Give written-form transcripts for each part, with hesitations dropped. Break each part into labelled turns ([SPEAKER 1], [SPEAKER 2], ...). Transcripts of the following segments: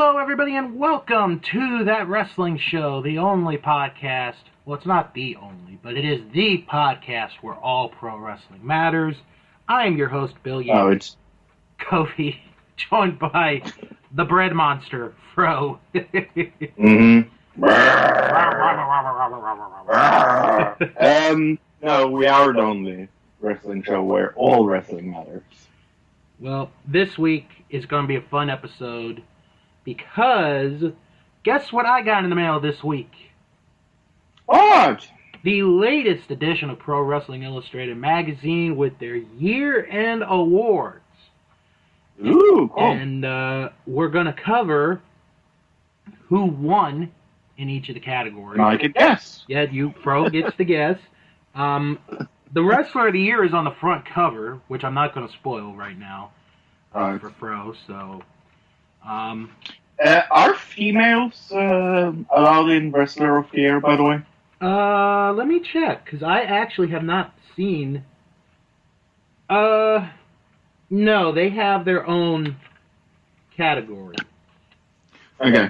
[SPEAKER 1] Hello, everybody, and welcome to That Wrestling Show, the only podcast. Well, it's not the only, but it is the podcast where all pro wrestling matters. I am your host, Bill
[SPEAKER 2] It's
[SPEAKER 1] Kofi, joined by the bread monster, Fro.
[SPEAKER 2] No, we are the only wrestling show where all wrestling matters.
[SPEAKER 1] Well, this week is going to be a fun episode because guess what I got in the mail this week?
[SPEAKER 2] What?
[SPEAKER 1] The latest edition of Pro Wrestling Illustrated magazine with their year-end awards.
[SPEAKER 2] Ooh, cool.
[SPEAKER 1] And we're going to cover who won in each of the categories.
[SPEAKER 2] I could guess.
[SPEAKER 1] Yeah, Fro gets the guess. The Wrestler of the Year is on the front cover, which I'm not going to spoil right now for Fro. So,
[SPEAKER 2] are females allowed in Wrestler of the Year, by the way?
[SPEAKER 1] Let me check, because I actually have not seen... No, they have their own category.
[SPEAKER 2] Okay.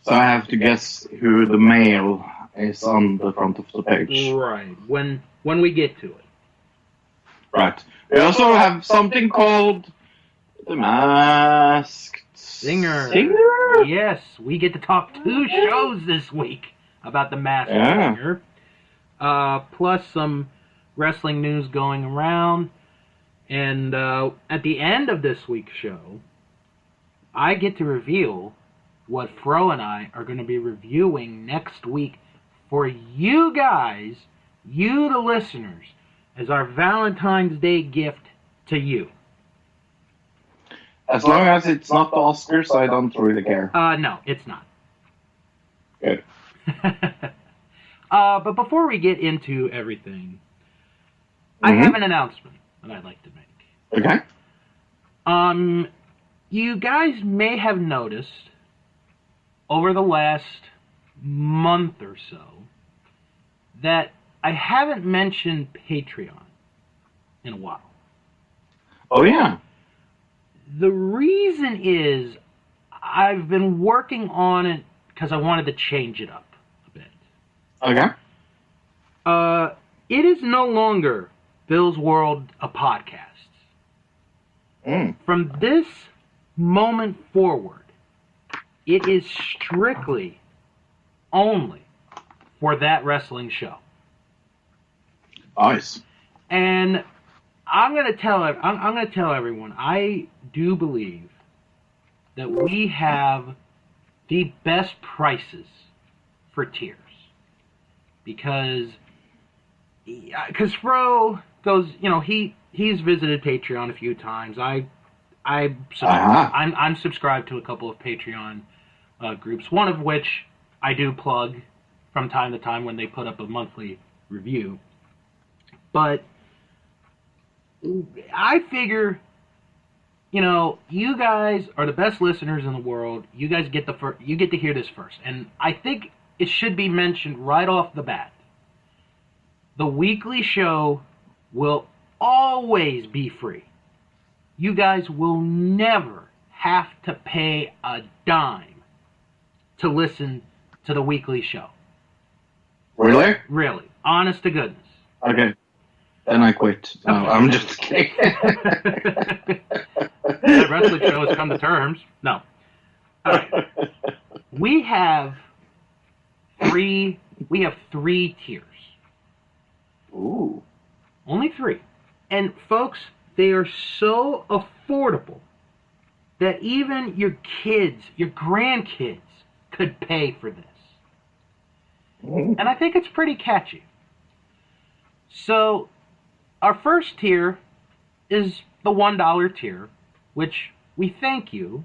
[SPEAKER 2] So I have to guess who the male is on the front of the page.
[SPEAKER 1] Right, when we get to it.
[SPEAKER 2] Right. We also have something called the Masked
[SPEAKER 1] Singer.
[SPEAKER 2] Singer?
[SPEAKER 1] Yes, we get to talk 2 shows this week about the Masked Singer. Plus some wrestling news going around. And at the end of this week's show, I get to reveal what Fro and I are going to be reviewing next week for you guys, you the listeners, as our Valentine's Day gift to you.
[SPEAKER 2] As long as it's not the Oscars, I don't really care.
[SPEAKER 1] No, it's not.
[SPEAKER 2] Good.
[SPEAKER 1] But before we get into everything, I have an announcement that I'd like to make.
[SPEAKER 2] Okay.
[SPEAKER 1] You guys may have noticed over the last month or so that I haven't mentioned Patreon in a while.
[SPEAKER 2] Oh, yeah.
[SPEAKER 1] The reason is I've been working on it because I wanted to change it up a bit.
[SPEAKER 2] Okay.
[SPEAKER 1] It is no longer Bill's World a podcast. From this moment forward, it is strictly only for That Wrestling Show.
[SPEAKER 2] Nice.
[SPEAKER 1] And I'm going to tell everyone, I do believe that we have the best prices for tiers. Because Fro goes, he's visited Patreon a few times. I'm subscribed to a couple of Patreon groups, one of which I do plug from time to time when they put up a monthly review. But I figure, you guys are the best listeners in the world. You guys get you get to hear this first, and I think it should be mentioned right off the bat. The weekly show will always be free. You guys will never have to pay a dime to listen to the weekly show.
[SPEAKER 2] Really?
[SPEAKER 1] Really. Honest to goodness.
[SPEAKER 2] Okay. Then I quit. No,
[SPEAKER 1] Okay.
[SPEAKER 2] I'm just kidding.
[SPEAKER 1] The wrestling show has come to terms. No. All right. We have 3 tiers.
[SPEAKER 2] Ooh.
[SPEAKER 1] Only 3. And folks, they are so affordable that even your kids, your grandkids, could pay for this. And I think it's pretty catchy. So, our first tier is the $1 tier, which we thank you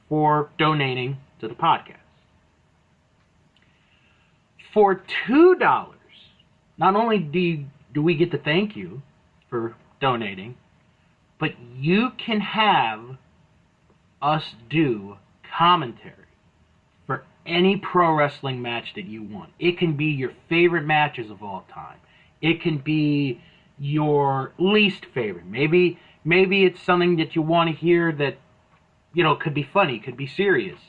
[SPEAKER 1] for donating to the podcast. For $2, not only do we get to thank you for donating, but you can have us do commentary for any pro wrestling match that you want. It can be your favorite matches of all time. It can be your least favorite. Maybe it's something that you want to hear that, could be funny, could be serious.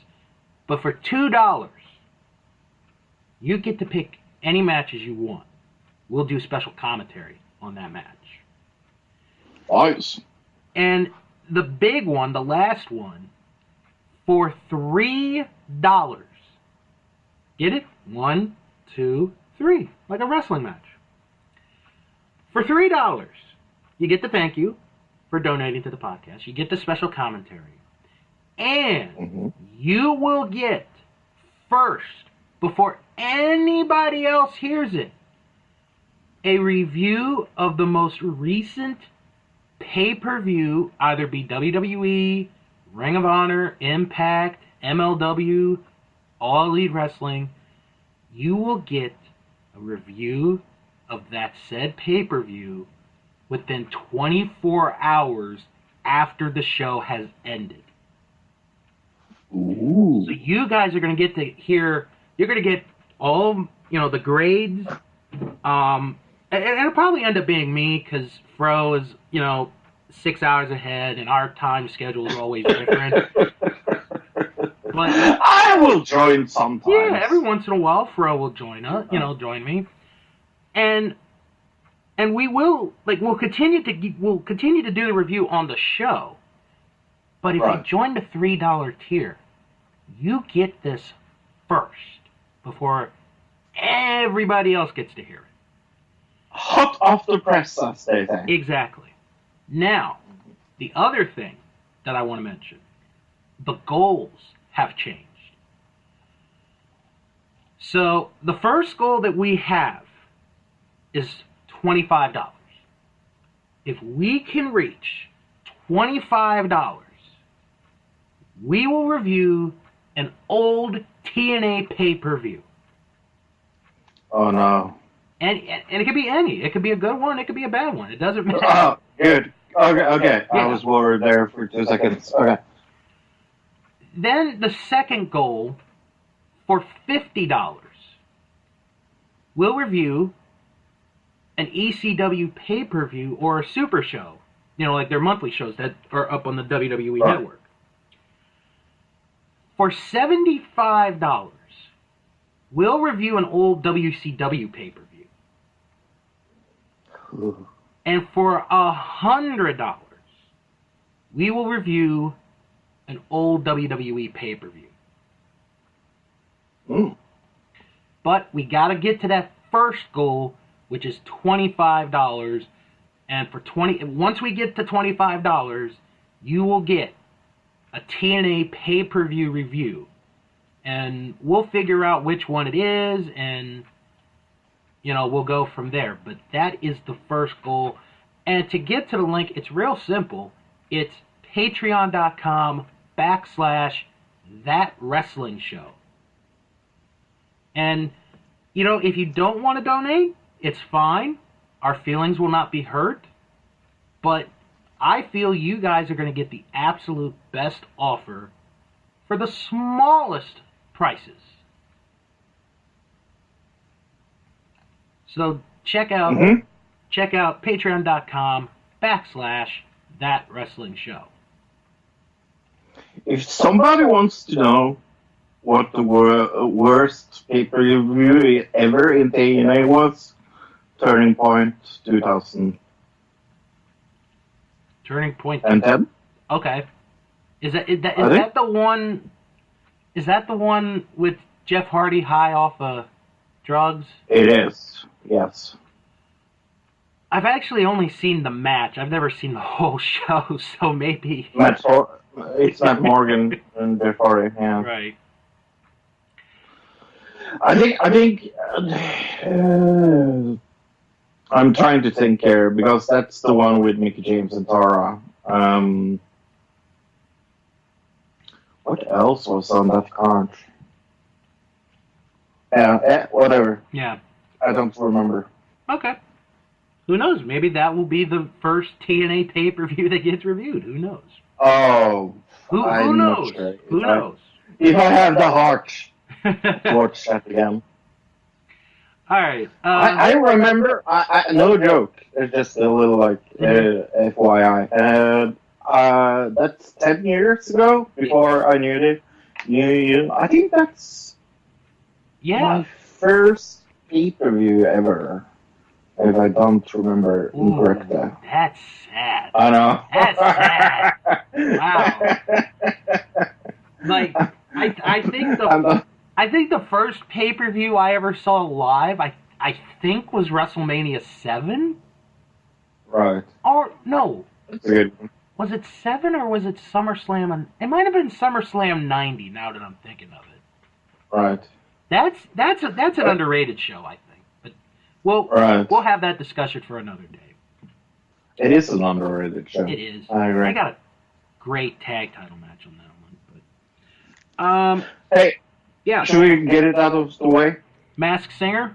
[SPEAKER 1] But for $2, you get to pick any matches you want. We'll do special commentary on that match.
[SPEAKER 2] Nice.
[SPEAKER 1] And the big one, the last one, for $3. Get it? 1, 2, 3. Like a wrestling match. For $3, you get the thank you for donating to the podcast. You get the special commentary. And you will get first, before anybody else hears it, a review of the most recent pay-per-view, either be WWE, Ring of Honor, Impact, MLW, All Elite Wrestling. You will get a review of that said pay-per-view within 24 hours after the show has ended.
[SPEAKER 2] Ooh.
[SPEAKER 1] So you guys are going to get to hear, you're going to get all, the grades. And it'll probably end up being me because Fro is, 6 hours ahead and our time schedule is always different. But
[SPEAKER 2] I will join sometimes.
[SPEAKER 1] Yeah, every once in a while Fro will join us, join me. And we will, we'll continue to do the review on the show. But if you join the $3 tier, you get this first before everybody else gets to hear it.
[SPEAKER 2] Hot off the press, as they say.
[SPEAKER 1] Exactly. Now, the other thing that I want to mention, the goals have changed. So, the first goal that we have is $25. If we can reach $25, we will review an old TNA pay-per-view.
[SPEAKER 2] Oh, no.
[SPEAKER 1] And it could be any. It could be a good one. It could be a bad one. It doesn't matter.
[SPEAKER 2] Oh, good. Okay.
[SPEAKER 1] Yeah.
[SPEAKER 2] I was worried there for 2 seconds. Okay.
[SPEAKER 1] Then the second goal, for $50, we'll review an ECW pay-per-view or a super show. Like their monthly shows that are up on the WWE network. For $75, we'll review an old WCW pay-per-view.
[SPEAKER 2] Ooh.
[SPEAKER 1] And for $100, we will review an old WWE pay-per-view. But we got to get to that first goal, which is $25. And once we get to $25, you will get a TNA pay-per-view review. And we'll figure out which one it is, and we'll go from there. But that is the first goal. And to get to the link, it's real simple. It's patreon.com/thatwrestlingshow. And, if you don't want to donate, it's fine. Our feelings will not be hurt. But I feel you guys are going to get the absolute best offer for the smallest prices. So check out patreon.com/thatwrestlingshow.
[SPEAKER 2] If somebody wants to know what the worst pay-per-view ever in TNA was, Turning Point 2000.
[SPEAKER 1] Turning Point.
[SPEAKER 2] And 10?
[SPEAKER 1] Okay. Is that the one? Is that the one with Jeff Hardy high off of drugs?
[SPEAKER 2] It is. Yes.
[SPEAKER 1] I've actually only seen the match. I've never seen the whole show, so maybe.
[SPEAKER 2] It's Matt Morgan and Jeff Hardy. Yeah.
[SPEAKER 1] Right.
[SPEAKER 2] I think. I'm trying to think here because that's the one with Mickey James and Tara. What else was on that card? Yeah, whatever.
[SPEAKER 1] Yeah.
[SPEAKER 2] I don't remember.
[SPEAKER 1] Okay. Who knows? Maybe that will be the first TNA pay-per-view that gets reviewed. Who knows?
[SPEAKER 2] Oh.
[SPEAKER 1] Who knows?
[SPEAKER 2] Sure.
[SPEAKER 1] Who knows?
[SPEAKER 2] If I have the heart to watch that again.
[SPEAKER 1] All right.
[SPEAKER 2] I remember, no joke, it's just a little FYI. That's 10 years ago, before I knew it. I think that's my first pay-per-view ever. If I don't remember incorrectly.
[SPEAKER 1] That's sad.
[SPEAKER 2] I know.
[SPEAKER 1] That's sad. Wow. Like, I think the first pay-per-view I ever saw live, I think was WrestleMania 7.
[SPEAKER 2] Right.
[SPEAKER 1] Or no.
[SPEAKER 2] That's a good one.
[SPEAKER 1] Was it 7 or was it SummerSlam? It might have been SummerSlam 90. Now that I'm thinking of it.
[SPEAKER 2] Right.
[SPEAKER 1] That's an underrated show, I think. But we'll have that discussion for another day.
[SPEAKER 2] It is an underrated show.
[SPEAKER 1] It is.
[SPEAKER 2] I agree.
[SPEAKER 1] I got a great tag title match on that one. But
[SPEAKER 2] hey.
[SPEAKER 1] Yeah.
[SPEAKER 2] Should we get it out of the way?
[SPEAKER 1] Masked Singer?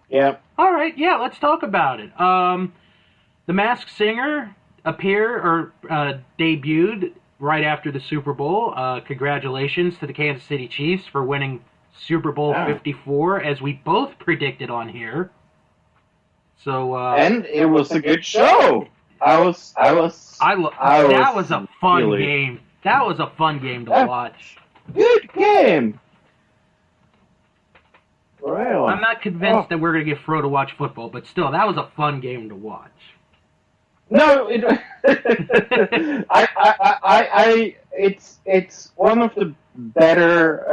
[SPEAKER 2] Yeah.
[SPEAKER 1] All right, yeah, let's talk about it. The Masked Singer debuted right after the Super Bowl. Congratulations to the Kansas City Chiefs for winning Super Bowl 54, as we both predicted on here. So
[SPEAKER 2] and it was a good show. That was a
[SPEAKER 1] fun game. That was a fun game to watch.
[SPEAKER 2] Good game. Really?
[SPEAKER 1] I'm not convinced that we're going to get Fro to watch football, but still, that was a fun game to watch.
[SPEAKER 2] No, it's one of the better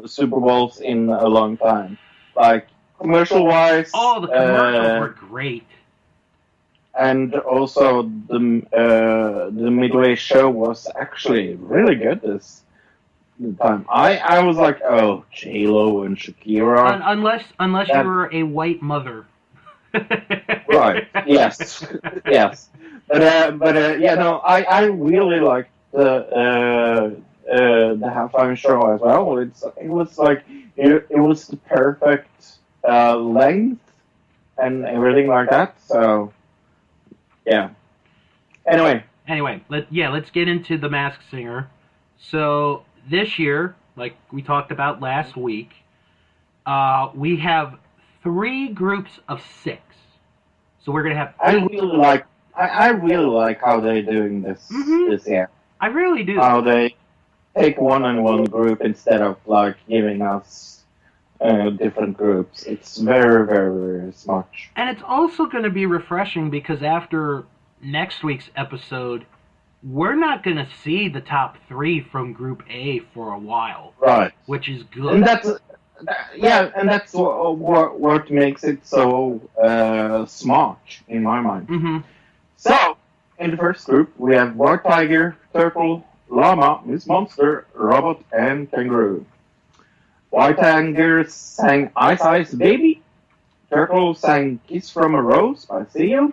[SPEAKER 2] Super Bowls in a long time. Like commercial wise.
[SPEAKER 1] Oh, the commercials were great.
[SPEAKER 2] And also the midway show was actually really good this time. I was like, oh, J-Lo and Shakira.
[SPEAKER 1] Unless you were a white mother.
[SPEAKER 2] Right. Yes. Yes. But yeah, no, I really liked the halftime show as well. It was like it was the perfect length and everything like that. So yeah. Anyway,
[SPEAKER 1] let's get into the Masked Singer. So this year, like we talked about last week, we have 3 groups of 6. So we're gonna have.
[SPEAKER 2] I really like how they're doing this this year.
[SPEAKER 1] I really do.
[SPEAKER 2] How they take one group instead of like giving us different groups. It's very, very, very smart.
[SPEAKER 1] And it's also going to be refreshing because after next week's episode, we're not going to see the top 3 from Group A for a while.
[SPEAKER 2] Right.
[SPEAKER 1] Which is good.
[SPEAKER 2] And that's what makes it so smart in my mind.
[SPEAKER 1] Mm-hmm.
[SPEAKER 2] So, in the first group, we have White Tiger, Turtle, Llama, Miss Monster, Robot, and Kangaroo. White Tiger sang Ice Ice Baby. Turtle sang Kiss from a Rose by Seal.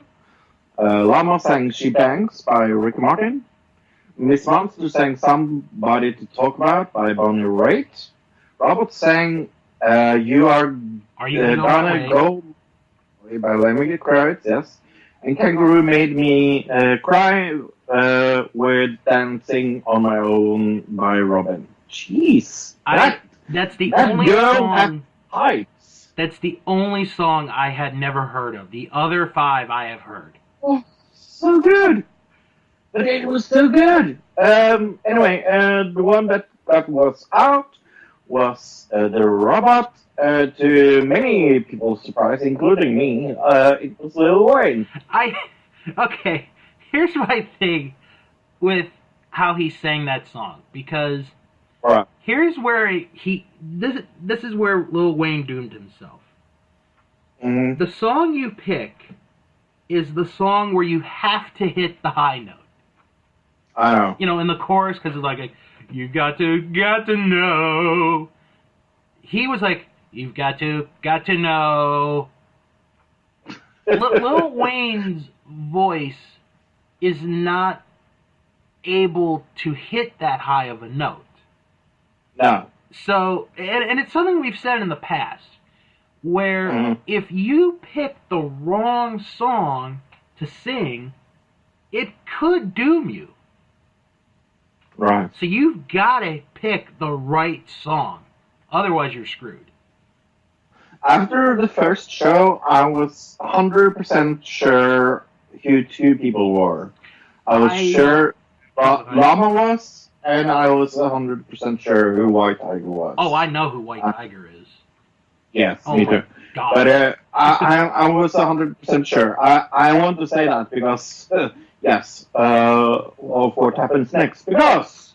[SPEAKER 2] Llama sang She Bangs by Ricky Martin. Miss Monster sang Somebody to Talk About by Bonnie Raitt. Robot sang You Are Gonna Go by Lemmy Kravitz, yes. And Kangaroo made me cry with Dancing on My Own by Robin. Jeez.
[SPEAKER 1] That's the only song.
[SPEAKER 2] Hypes.
[SPEAKER 1] That's the only song I had never heard of. The other 5 I have heard.
[SPEAKER 2] Oh, so good. But it was so good. Anyway, the one that was out was the Robot. To many people's surprise, including me, it was Lil Wayne.
[SPEAKER 1] Okay, here's my thing with how he sang that song, because here's where this is where Lil Wayne doomed himself.
[SPEAKER 2] Mm-hmm.
[SPEAKER 1] The song you pick is the song where you have to hit the high note.
[SPEAKER 2] I know.
[SPEAKER 1] You know, in the chorus, because it's like, you got to know. He was like, you've got to know. Lil Wayne's voice is not able to hit that high of a note.
[SPEAKER 2] No.
[SPEAKER 1] So, and it's something we've said in the past, where if you pick the wrong song to sing, it could doom you.
[SPEAKER 2] Right.
[SPEAKER 1] So you've got to pick the right song. Otherwise, you're screwed.
[SPEAKER 2] After the first show, I was 100% sure who 2 people were. I was sure Llama was, and I was 100% sure who White Tiger was.
[SPEAKER 1] Oh, I know who White Tiger is.
[SPEAKER 2] Yes,
[SPEAKER 1] oh
[SPEAKER 2] me
[SPEAKER 1] my
[SPEAKER 2] too.
[SPEAKER 1] God.
[SPEAKER 2] But I was 100% sure. I want to say that because, yes, of what happens next. Because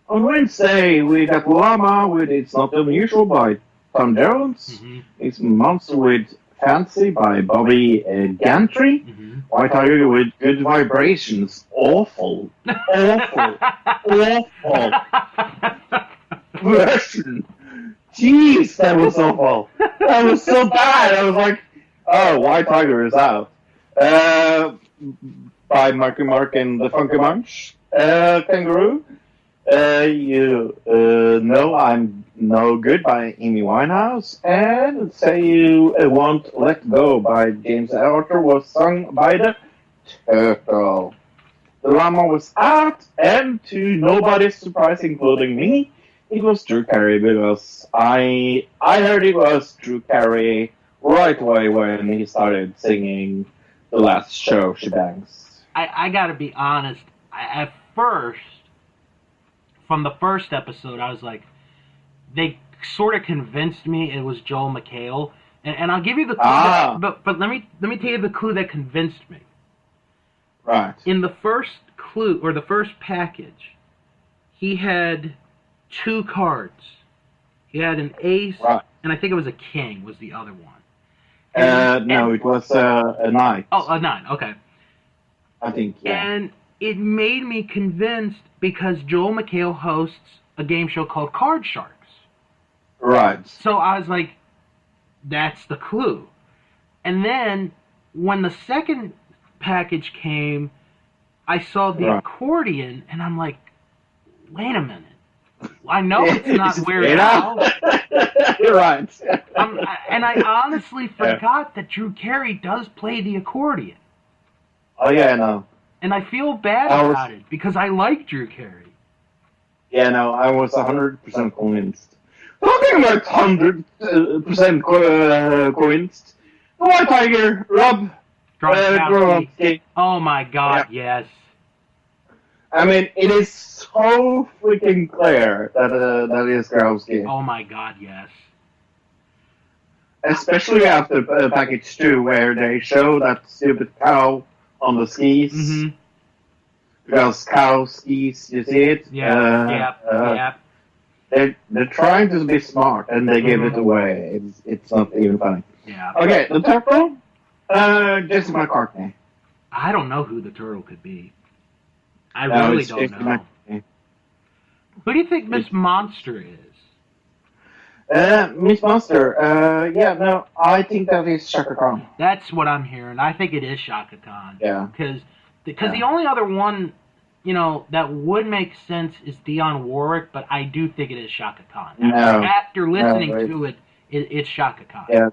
[SPEAKER 2] on Wednesday, we got Llama with It's Not Unusual by Tom Jones.
[SPEAKER 1] Mm-hmm.
[SPEAKER 2] It's Monster with Fancy by Bobby Gantry.
[SPEAKER 1] Mm-hmm.
[SPEAKER 2] White Tiger with Good Vibrations. Awful. Awful. Awful version. Jeez, that was awful. That was so bad. I was like, oh, White Tiger is out. By Marky Mark and the Funky Bunch. Kangaroo. You know I'm no good by Amy Winehouse. And Say You Won't Let Go by James Arthur was sung by the Turtle. The Llama was out, and to nobody's surprise, including me, it was Drew Carey, because I heard it was Drew Carey right away when he started singing the last show, Shebangs.
[SPEAKER 1] I gotta be honest, at first, from the first episode, I was like, they sort of convinced me it was Joel McHale, and I'll give you the clue, but let me tell you the clue that convinced me.
[SPEAKER 2] Right.
[SPEAKER 1] In the first clue, or the first package, he had 2 cards. He had an ace,
[SPEAKER 2] right.
[SPEAKER 1] And I think it was a king was the other one.
[SPEAKER 2] No, it was a knight.
[SPEAKER 1] Oh, a knight, okay.
[SPEAKER 2] I think, yeah.
[SPEAKER 1] And it made me convinced because Joel McHale hosts a game show called Card Sharks.
[SPEAKER 2] Right.
[SPEAKER 1] So I was like, that's the clue. And then when the second package came, I saw the accordion, and I'm like, wait a minute. I know it's not Weird Al.
[SPEAKER 2] You're right.
[SPEAKER 1] And I honestly forgot that Drew Carey does play the accordion.
[SPEAKER 2] Oh, yeah, I know.
[SPEAKER 1] And I feel bad about it, because I like Drew Carey.
[SPEAKER 2] Yeah, no, I was 100% convinced. Talking about 100% convinced, the White Tiger, Rob Gronkowski.
[SPEAKER 1] Oh my God, yes.
[SPEAKER 2] I mean, it is so freaking clear that is Gronkowski.
[SPEAKER 1] Oh my God, yes.
[SPEAKER 2] Especially after package 2, where they show that stupid cow on the skis.
[SPEAKER 1] Mm-hmm.
[SPEAKER 2] Because cow skis, you see it?
[SPEAKER 1] Yeah.
[SPEAKER 2] They're trying to be smart, and they give it away. It's not even funny.
[SPEAKER 1] Yeah.
[SPEAKER 2] Okay, the turtle, Jesse McCartney.
[SPEAKER 1] I don't know who the turtle could be. I really don't know. Who do you think Miss Monster is?
[SPEAKER 2] Miss Monster, I think that is Shaka Khan.
[SPEAKER 1] That's what I'm hearing. I think it is Shaka Khan.
[SPEAKER 2] Yeah.
[SPEAKER 1] Because the only other one, that would make sense is Dionne Warwick, but I do think it is Shaka Khan. After listening to it, it's Shaka Khan.
[SPEAKER 2] Yeah.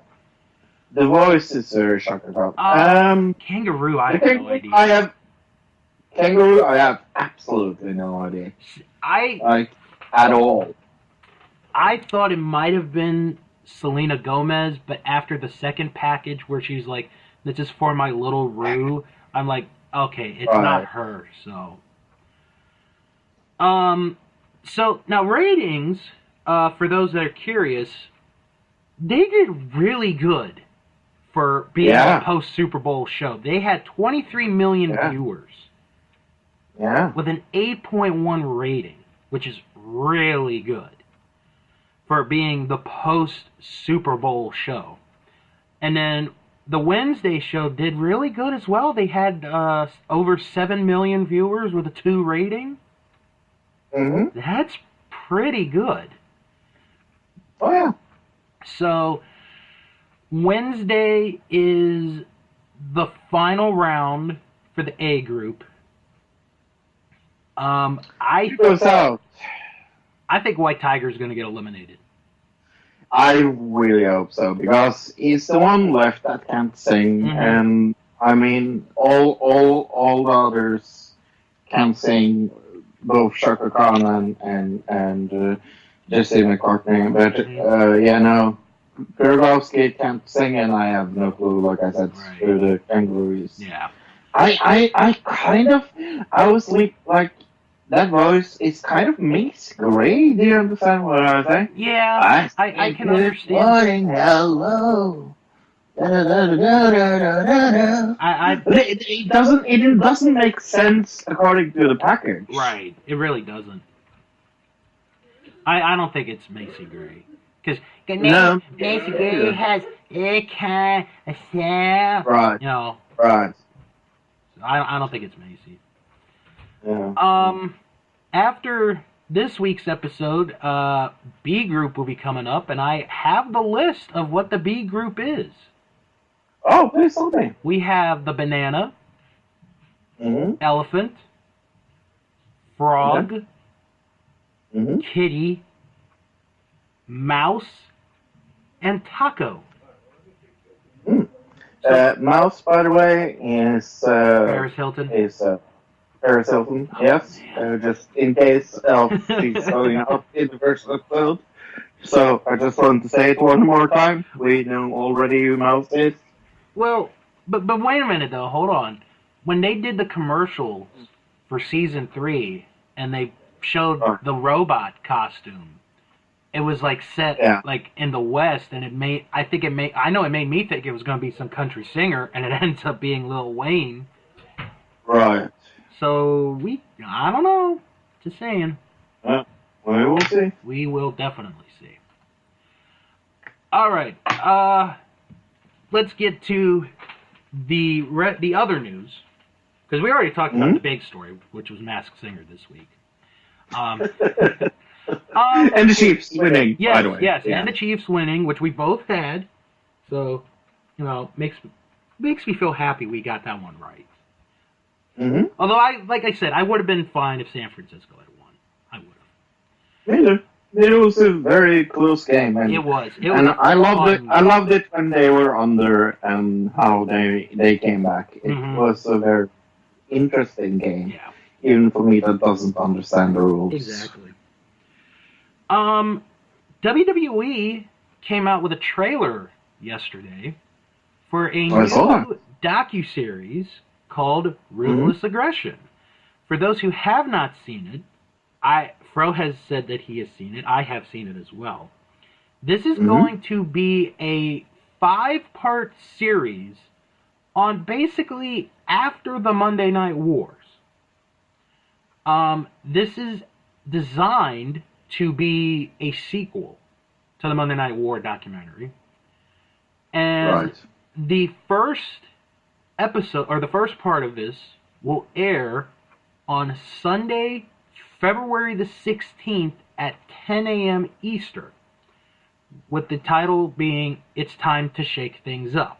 [SPEAKER 2] The voice is Shaka Khan.
[SPEAKER 1] Kangaroo, I have no idea.
[SPEAKER 2] Kangaroo, I have absolutely no idea. At all.
[SPEAKER 1] I thought it might have been Selena Gomez, but after the second package where she's like, "This is for my little Roo," I'm like, okay, it's not her. So now ratings, for those that are curious, they did really good for being a post Super Bowl show. They had 23 million viewers.
[SPEAKER 2] Yeah.
[SPEAKER 1] With an 8.1 rating, which is really good for being the post Super Bowl show. And then the Wednesday show did really good as well. They had over 7 million viewers with a 2 rating.
[SPEAKER 2] Mm-hmm.
[SPEAKER 1] That's pretty good.
[SPEAKER 2] Oh, yeah.
[SPEAKER 1] So Wednesday is the final round for the A group.
[SPEAKER 2] Who goes out?
[SPEAKER 1] I think White Tiger is going to get eliminated.
[SPEAKER 2] I really hope so, because he's the one left that can't sing, and I mean, all the others can sing, both Shaka Khan and Jesse McCartney. But Gronkowski can't sing, and I have no clue, like I said, who the Kangaroo is.
[SPEAKER 1] Yeah.
[SPEAKER 2] I was like that voice is kind of Mace Gray. Do you understand what I'm saying?
[SPEAKER 1] Yeah, I can understand.
[SPEAKER 2] Morning, hello. But it doesn't make sense according to the package.
[SPEAKER 1] Right, it really doesn't. I don't think it's Macy Gray. Because Macy Gray has a kind of sound.
[SPEAKER 2] Right.
[SPEAKER 1] You know.
[SPEAKER 2] Right.
[SPEAKER 1] I don't think it's Macy.
[SPEAKER 2] Yeah.
[SPEAKER 1] After this week's episode, B Group will be coming up, and I have the list of what the B Group is.
[SPEAKER 2] Oh, please tell me.
[SPEAKER 1] We have the banana, elephant, frog, kitty, mouse, and taco.
[SPEAKER 2] Mouse, by the way, is
[SPEAKER 1] Paris Hilton.
[SPEAKER 2] Paris Hilton, yes. Just in case she's going up in the first episode. So I just want to say it one more time. We know already who Mouse is.
[SPEAKER 1] Well, but wait a minute though. Hold on. When they did the commercials for season 3 and they showed the robot costume, it was like set like in the West, and it made me think it was going to be some country singer, and it ends up being Lil Wayne.
[SPEAKER 2] Right.
[SPEAKER 1] So I don't know. Just saying.
[SPEAKER 2] We will see.
[SPEAKER 1] We will definitely see. All right. Let's get to the other news, because we already talked about the big story, which was Masked Singer this week.
[SPEAKER 2] And the Chiefs winning,
[SPEAKER 1] yes,
[SPEAKER 2] by the way.
[SPEAKER 1] Yes, and the Chiefs winning, which we both had. So, makes me feel happy we got that one right. Although, like I said, I would have been fine if San Francisco had won. I would have.
[SPEAKER 2] Me too. It was a very close game, and
[SPEAKER 1] it was.
[SPEAKER 2] And I loved it. I loved it when they were under and how they came back. It was a very interesting game, even for me that doesn't understand the rules.
[SPEAKER 1] Exactly. WWE came out with a trailer yesterday for a new docuseries called Ruthless Aggression. For those who have not seen it, Fro has said that he has seen it. I have seen it as well. This is going to be a 5-part series on basically after the Monday Night Wars. This is designed to be a sequel to the Monday Night War documentary. And the first episode, or the first part of this, will air on Sunday, February the 16th at 10 a.m. Eastern, with the title being It's Time to Shake Things Up.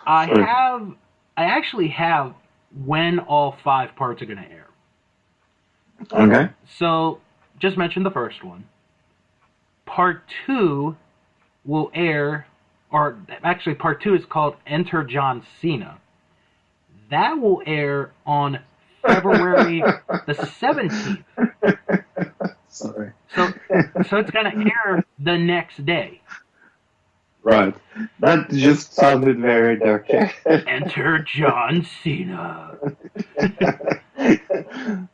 [SPEAKER 1] I actually have when all 5 parts are going to air.
[SPEAKER 2] Okay.
[SPEAKER 1] So, just mention the first one. Part 2 will air, or actually part 2 is called Enter John Cena. That will air on February the 17th.
[SPEAKER 2] Sorry.
[SPEAKER 1] So it's going to air the next day.
[SPEAKER 2] Right. That just sounded very dirty.
[SPEAKER 1] Enter John Cena.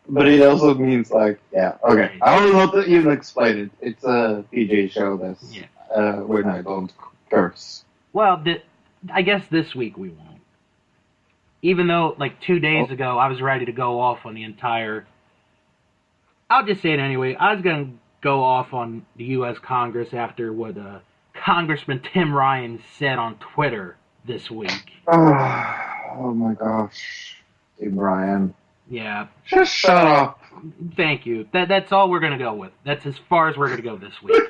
[SPEAKER 2] But it also means okay. I will not even explain it. It's a PG show that's when I don't curse.
[SPEAKER 1] Well, I guess this week we won't. Even though, 2 days ago, I was ready to go off on the entire... I'll just say it anyway. I was going to go off on the U.S. Congress after what Congressman Tim Ryan said on Twitter this week.
[SPEAKER 2] Oh my gosh. Tim Ryan.
[SPEAKER 1] Yeah.
[SPEAKER 2] Just shut up.
[SPEAKER 1] Thank you. That's all we're going to go with. That's as far as we're going to go this week.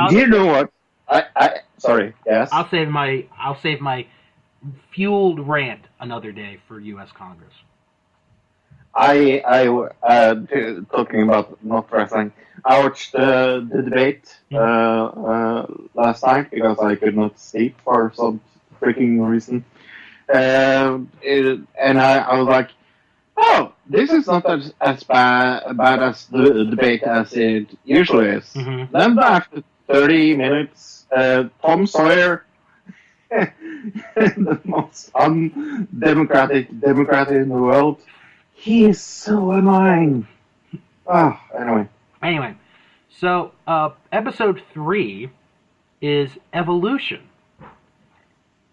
[SPEAKER 2] Do you know what? Sorry. Yes.
[SPEAKER 1] I'll save my fueled rant another day for U.S. Congress.
[SPEAKER 2] Talking about not wrestling, I watched the debate last night because I could not sleep for some freaking reason, and I was like, oh, this is not as bad as the debate as it usually is. Then after 30 minutes, Tom Sawyer the most undemocratic Democrat in the world. He is so annoying.
[SPEAKER 1] Anyway, so episode 3 is Evolution.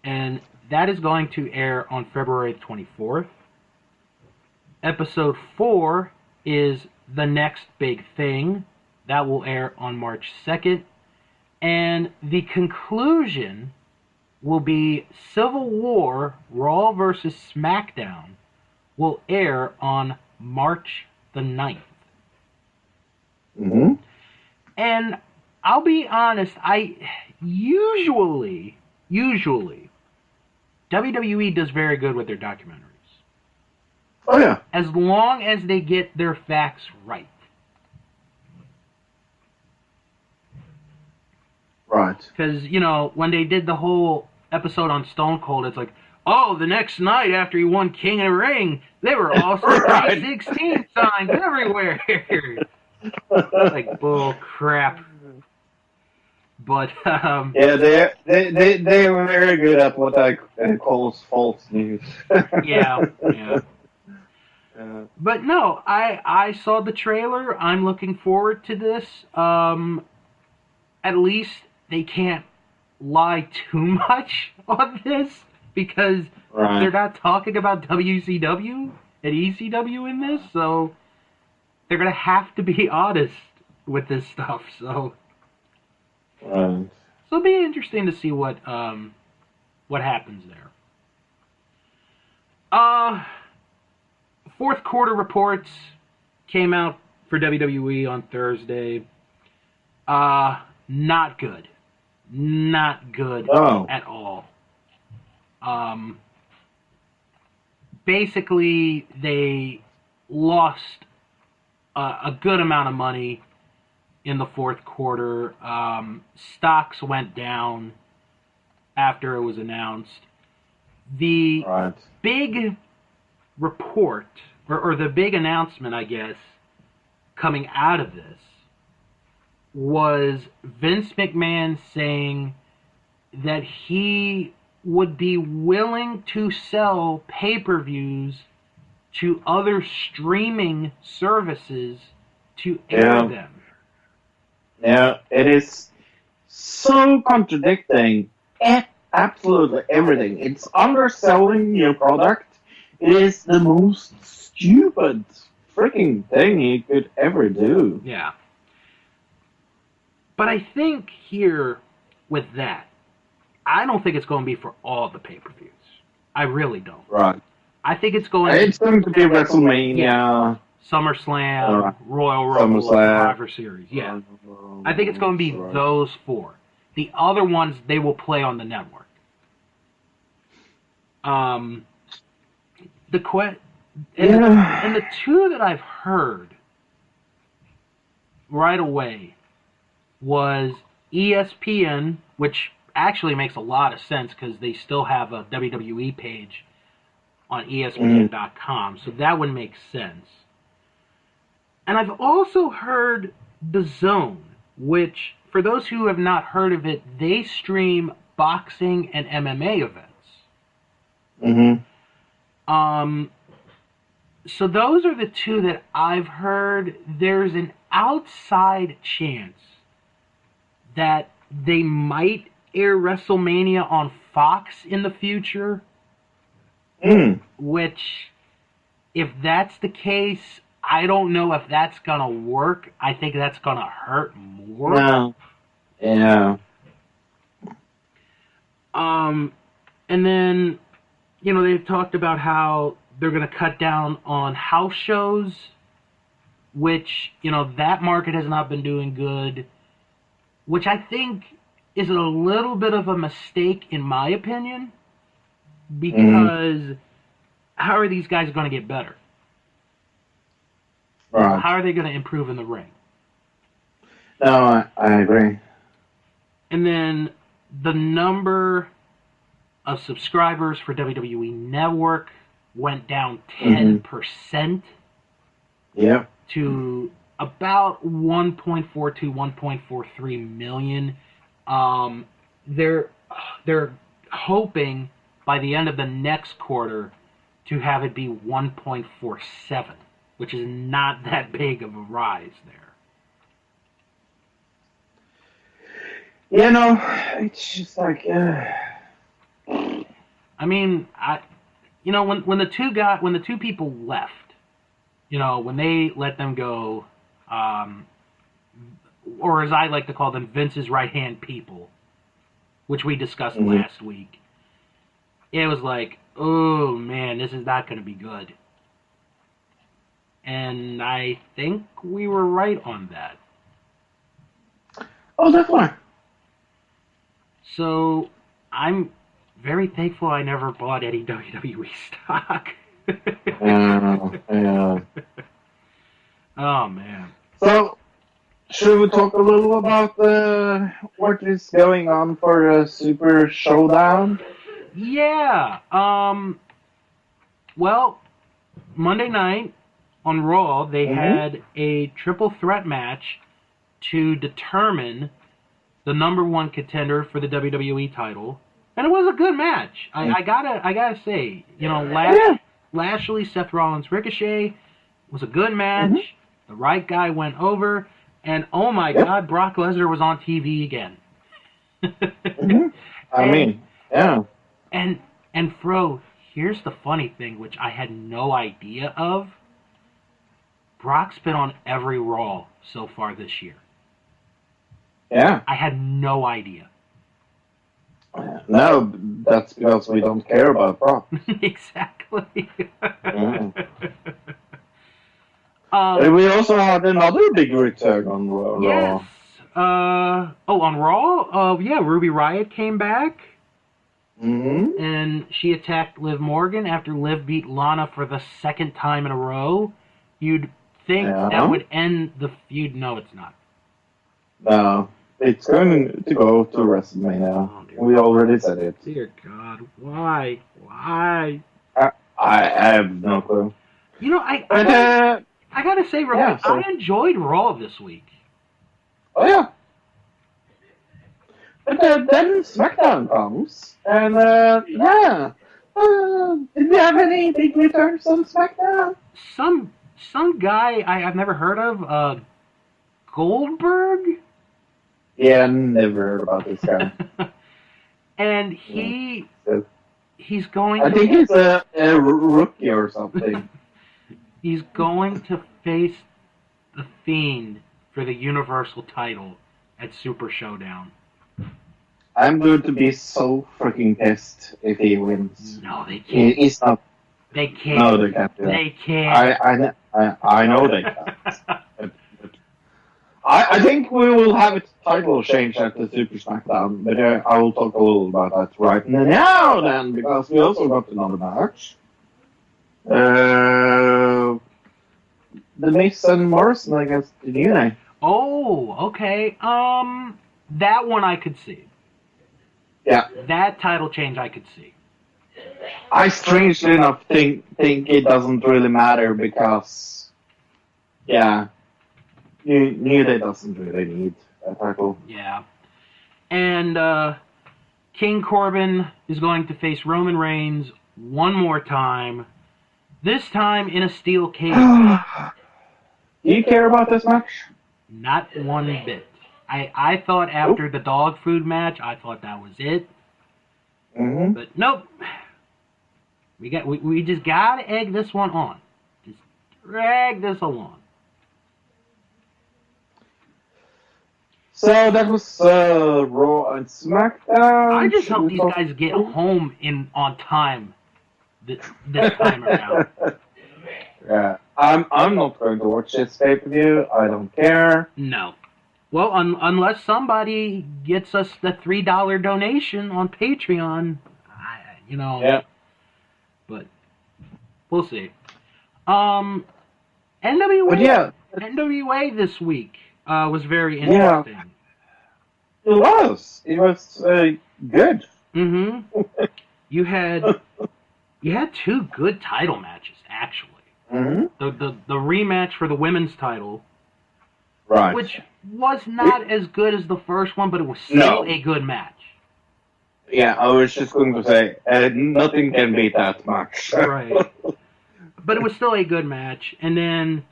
[SPEAKER 1] And that is going to air on February 24th. Episode 4 is The Next Big Thing. That will air on March 2nd. And the conclusion will be Civil War, Raw vs. SmackDown, will air on March the 9th.
[SPEAKER 2] Mm-hmm.
[SPEAKER 1] And I'll be honest, I usually WWE does very good with their documentaries.
[SPEAKER 2] Oh, yeah.
[SPEAKER 1] As long as they get their facts right.
[SPEAKER 2] Right.
[SPEAKER 1] Because, when they did the whole episode on Stone Cold, it's like, oh, the next night after he won King of the Ring, they were all 16 signs everywhere. Like, bull crap. But
[SPEAKER 2] yeah, they were very good at what I call false news.
[SPEAKER 1] yeah. But no, I saw the trailer. I'm looking forward to this. At least they can't lie too much on this because they're not talking about WCW and ECW in this, so they're gonna have to be honest with this stuff. So. So it'll be interesting to see what happens there. Fourth quarter reports came out for WWE on Thursday. Not good. Not good at all. Basically, they lost a good amount of money in the fourth quarter. Stocks went down after it was announced. The big report, or the big announcement, I guess, coming out of this was Vince McMahon saying that he would be willing to sell pay-per-views to other streaming services to air them.
[SPEAKER 2] Yeah, it is so contradicting at absolutely everything. It's underselling your product. It is the most stupid freaking thing you could ever do.
[SPEAKER 1] Yeah. But I think here with that, I don't think it's going to be for all the pay-per-views. I really don't.
[SPEAKER 2] Right.
[SPEAKER 1] I think it's going
[SPEAKER 2] to be WrestleMania.
[SPEAKER 1] SummerSlam, Royal Rumble, Survivor Series. Yeah. I think it's going to be those 4. The other ones, they will play on the network. And the 2 that I've heard right away was ESPN, which actually makes a lot of sense because they still have a WWE page on ESPN.com, so that would make sense. And I've also heard The Zone, which, for those who have not heard of it, they stream boxing and MMA events. So those are the 2 that I've heard. There's an outside chance that they might air WrestleMania on Fox in the future. Which, if that's the case, I don't know if that's going to work. I think that's going to hurt more.
[SPEAKER 2] No. Yeah.
[SPEAKER 1] And then, they've talked about how they're going to cut down on house shows, which, that market has not been doing good, which I think is a little bit of a mistake, in my opinion, because how are these guys going to get better?
[SPEAKER 2] Right.
[SPEAKER 1] How are they going to improve in the ring?
[SPEAKER 2] No, I agree.
[SPEAKER 1] And then the number of subscribers for WWE Network went down 10%.
[SPEAKER 2] Yep.
[SPEAKER 1] To about 1.42, 1.43 million. They're hoping by the end of the next quarter to have it be 1.47, which is not that big of a rise there.
[SPEAKER 2] You know, it's just like,
[SPEAKER 1] I mean, when the two people left, when they let them go, or as I like to call them, Vince's right-hand people, which we discussed last week, it was like, oh man, this is not going to be good. And I think we were right on that.
[SPEAKER 2] Oh, definitely.
[SPEAKER 1] So, I'm very thankful I never bought any WWE stock.
[SPEAKER 2] Yeah.
[SPEAKER 1] Oh, man.
[SPEAKER 2] So, should we talk a little about what is going on for the Super Showdown?
[SPEAKER 1] Yeah. Well, Monday night on Raw, they had a triple threat match to determine the number one contender for the WWE title, and it was a good match. I gotta say, Lashley, Seth Rollins, Ricochet was a good match. The right guy went over, and oh my God, Brock Lesnar was on TV again. And Fro, here's the funny thing, which I had no idea of. Brock's been on every Raw so far this year.
[SPEAKER 2] Yeah.
[SPEAKER 1] I had no idea.
[SPEAKER 2] No, that's because we don't care about Brock.
[SPEAKER 1] Exactly.
[SPEAKER 2] We also had another big return on Raw.
[SPEAKER 1] Yes. On Raw? Yeah, Ruby Riott came back. And she attacked Liv Morgan after Liv beat Lana for the second time in a row. You'd think that would end the feud. No, it's not.
[SPEAKER 2] No. It's going to go to WrestleMania. Oh, we already said it.
[SPEAKER 1] Dear God, why? Why?
[SPEAKER 2] I have no clue.
[SPEAKER 1] I gotta say, I enjoyed Raw this week.
[SPEAKER 2] Oh, yeah. But then SmackDown comes, and did we have any big returns on SmackDown?
[SPEAKER 1] Some guy I've never heard of, Goldberg?
[SPEAKER 2] Yeah, never heard about this guy.
[SPEAKER 1] And he's going
[SPEAKER 2] I think he's a rookie or something.
[SPEAKER 1] He's going to face The Fiend for the Universal title at Super Showdown.
[SPEAKER 2] I'm going to be so freaking pissed if he wins.
[SPEAKER 1] No, they can't.
[SPEAKER 2] He's not.
[SPEAKER 1] They can't.
[SPEAKER 2] No, they can't do that.
[SPEAKER 1] They can't.
[SPEAKER 2] I know they can't. I think we will have its title change at the Super SmackDown, but I will talk a little about that right now then, because we also got another match. The Miz and Morrison against the New Day.
[SPEAKER 1] Oh, okay. That one I could see.
[SPEAKER 2] Yeah.
[SPEAKER 1] That title change I could see.
[SPEAKER 2] I strangely enough think it doesn't really matter because, New Day doesn't really need a title.
[SPEAKER 1] Yeah. And King Corbin is going to face Roman Reigns one more time. This time in a steel cage.
[SPEAKER 2] Do you care about this match?
[SPEAKER 1] Not one bit. I thought after the dog food match, I thought that was it. But nope. We just gotta egg this one on. Just drag this along.
[SPEAKER 2] So that was Raw and SmackDown.
[SPEAKER 1] I just hope these guys get home on time this time around.
[SPEAKER 2] Yeah, I'm not going to watch this pay-per-view. I don't care.
[SPEAKER 1] No. Well, unless somebody gets us the $3 donation on Patreon,
[SPEAKER 2] Yeah.
[SPEAKER 1] But we'll see. NWA.
[SPEAKER 2] But yeah,
[SPEAKER 1] NWA this week was very interesting.
[SPEAKER 2] Yeah. It was. It was good.
[SPEAKER 1] You had two good title matches actually. The rematch for the women's title,
[SPEAKER 2] right?
[SPEAKER 1] Which was not as good as the first one, but it was still a good match.
[SPEAKER 2] Yeah, I was just going to say, nothing can beat that match.
[SPEAKER 1] Right. But it was still a good match. And then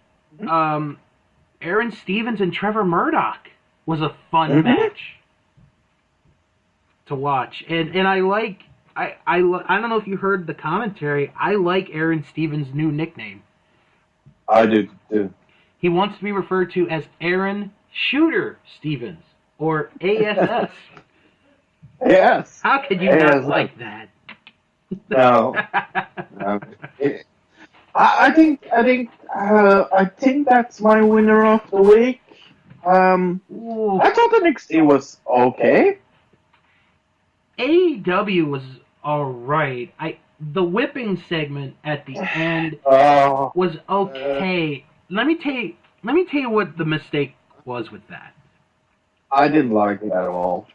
[SPEAKER 1] Aaron Stevens and Trevor Murdoch was a fun match to watch. And I like, I don't know if you heard the commentary, I like Aaron Stevens' new nickname.
[SPEAKER 2] I do too.
[SPEAKER 1] He wants to be referred to as Aaron Shooter Stevens, or ASS.
[SPEAKER 2] Yes.
[SPEAKER 1] How could you not like that?
[SPEAKER 2] No. No. I think that's my winner of the week. I thought NXT was okay.
[SPEAKER 1] AEW was alright. The whipping segment at the end was okay. Let me tell you what the mistake was with that.
[SPEAKER 2] I didn't like it at all.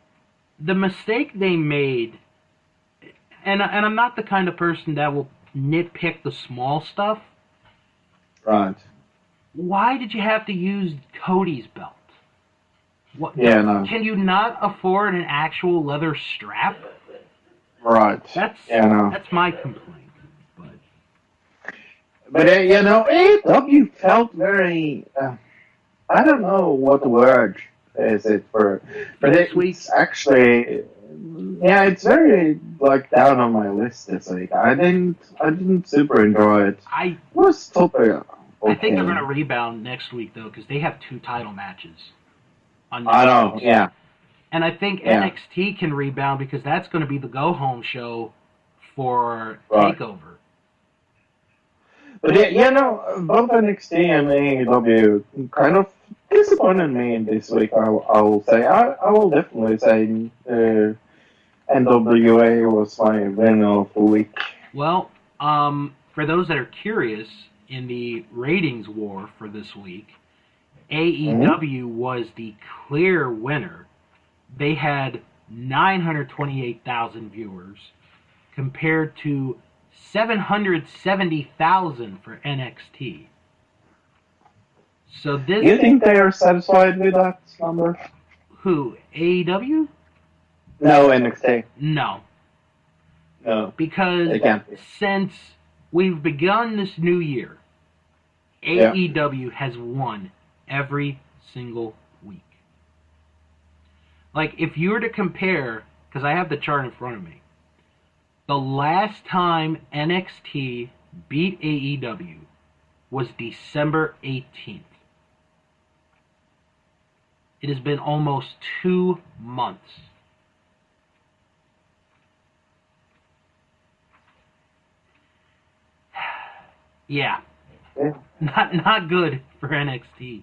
[SPEAKER 1] The mistake they made, and I'm not the kind of person that will nitpick the small stuff.
[SPEAKER 2] Right.
[SPEAKER 1] Why did you have to use Cody's belt? What?
[SPEAKER 2] Yeah, no.
[SPEAKER 1] Can you not afford an actual leather strap?
[SPEAKER 2] Right.
[SPEAKER 1] That's my complaint.
[SPEAKER 2] But AEW felt very. I don't know what the word is it for
[SPEAKER 1] this week.
[SPEAKER 2] Actually, yeah, it's very down on my list this week. I didn't super enjoy it.
[SPEAKER 1] I
[SPEAKER 2] was totally okay.
[SPEAKER 1] I think they're going to rebound next week though, because they have 2 title matches.
[SPEAKER 2] I know, yeah.
[SPEAKER 1] And I think NXT can rebound because that's going to be the go-home show for TakeOver.
[SPEAKER 2] But both NXT and AEW kind of disappointed me this week. I will say. I will definitely say NWA was my winner of the week.
[SPEAKER 1] Well, for those that are curious, in the ratings war for this week, AEW was the clear winner. They had 928,000 viewers compared to 770,000 for NXT. So this.
[SPEAKER 2] You think they are satisfied with that number?
[SPEAKER 1] Who? AEW?
[SPEAKER 2] No, NXT.
[SPEAKER 1] No.
[SPEAKER 2] No.
[SPEAKER 1] Because since we've begun this new year, AEW has won every single week. Like, if you were to compare, because I have the chart in front of me, the last time NXT beat AEW was December 18th. It has been almost 2 months. Yeah. Not good for NXT.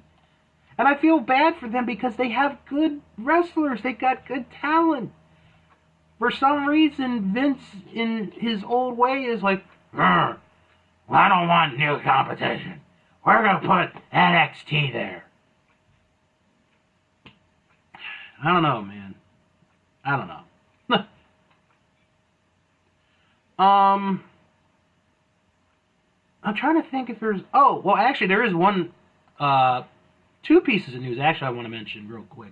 [SPEAKER 1] And I feel bad for them because they have good wrestlers. They got good talent. For some reason, Vince, in his old way, is like, I don't want new competition. We're going to put NXT there. I don't know, man. I don't know. I'm trying to think if there's... Oh, well, actually, there is one... 2 pieces of news, actually, I want to mention real quick.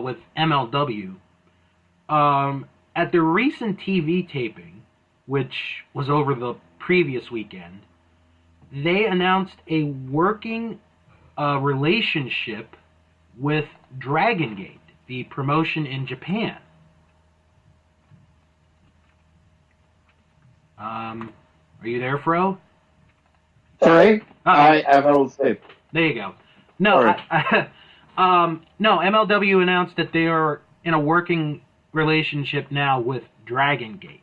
[SPEAKER 1] With MLW. At the recent TV taping, which was over the previous weekend, they announced a working relationship with Dragon Gate, the promotion in Japan. Are you there, Fro?
[SPEAKER 2] Sorry, I have a little sleep.
[SPEAKER 1] There you go. No, no. MLW announced that they are in a working relationship now with Dragon Gate.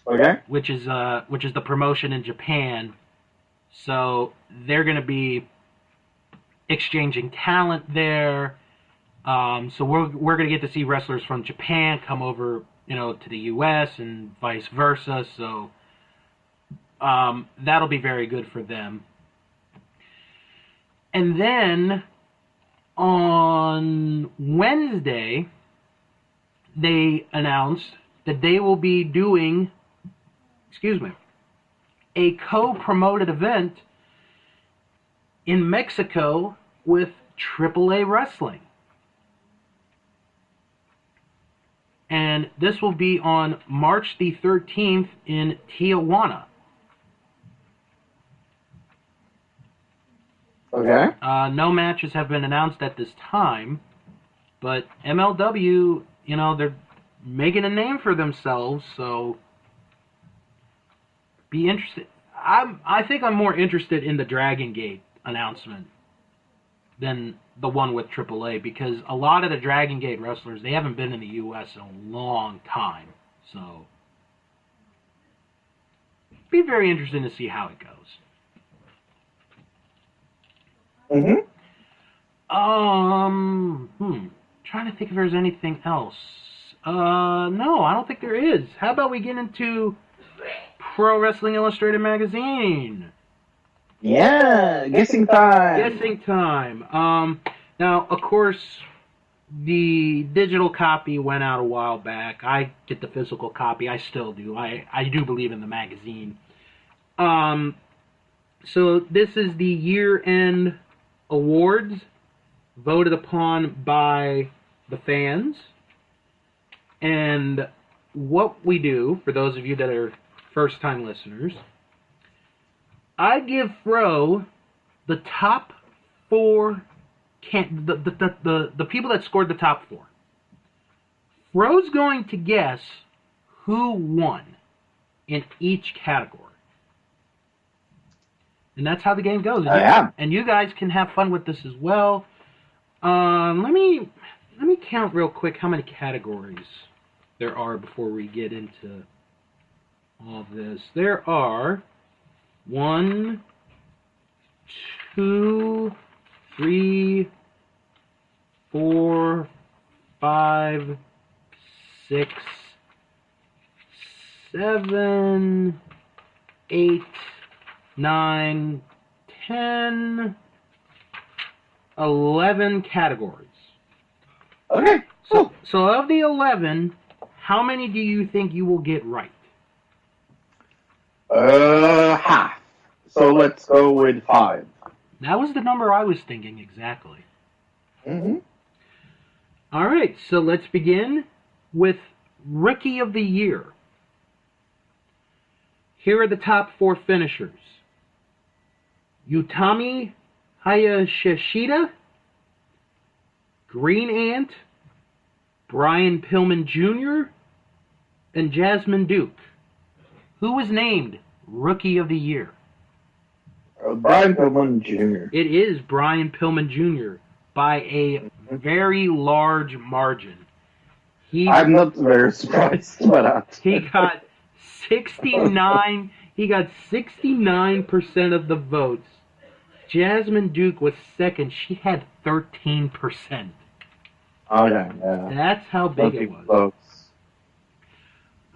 [SPEAKER 2] Okay.
[SPEAKER 1] Which is the promotion in Japan. So they're going to be exchanging talent there. So we're going to get to see wrestlers from Japan come over, to the U.S. and vice versa. So that'll be very good for them. And then on Wednesday, they announced that they will be doing, a co-promoted event in Mexico with AAA Wrestling. and this will be on March the 13th in Tijuana.
[SPEAKER 2] Okay.
[SPEAKER 1] No matches have been announced at this time, but MLW, they're making a name for themselves, so be interested. I think I'm more interested in the Dragon Gate announcement than the one with AAA, because a lot of the Dragon Gate wrestlers, they haven't been in the U.S. in a long time, so be very interesting to see how it goes. Trying to think if there's anything else. No, I don't think there is. How about we get into Pro Wrestling Illustrated magazine?
[SPEAKER 2] Yeah, guessing time.
[SPEAKER 1] Guessing time. Now, of course, the digital copy went out a while back. I get the physical copy. I still do. I do believe in the magazine. So this is the year-end awards voted upon by the fans. And what we do, for those of you that are first-time listeners, I give Fro the top four, the people that scored the top four. Fro's going to guess who won in each category. And that's how the game goes. And you guys can have fun with this as well. Let me count real quick how many categories there are before we get into all of this. There are 1, 2, 3, 4, 5, 6, 7, 8, 9, 10, 11 categories.
[SPEAKER 2] Okay.
[SPEAKER 1] So of the 11, how many do you think you will get right?
[SPEAKER 2] Half. So let's go with 5.
[SPEAKER 1] That was the number I was thinking exactly.
[SPEAKER 2] Mm-hmm.
[SPEAKER 1] All right, so let's begin with Rookie of the Year. Here are the top 4 finishers. Utami Hayashishita, Green Ant, Brian Pillman Jr., and Jasmine Duke. Who was named Rookie of the Year?
[SPEAKER 2] Brian Pillman Jr.
[SPEAKER 1] It is Brian Pillman Jr. by a very large margin.
[SPEAKER 2] I'm not very surprised by that.
[SPEAKER 1] He got 69. He got 69% of the votes. Jasmine Duke was second. She had 13%.
[SPEAKER 2] Oh yeah.
[SPEAKER 1] That's how big it was.
[SPEAKER 2] Close.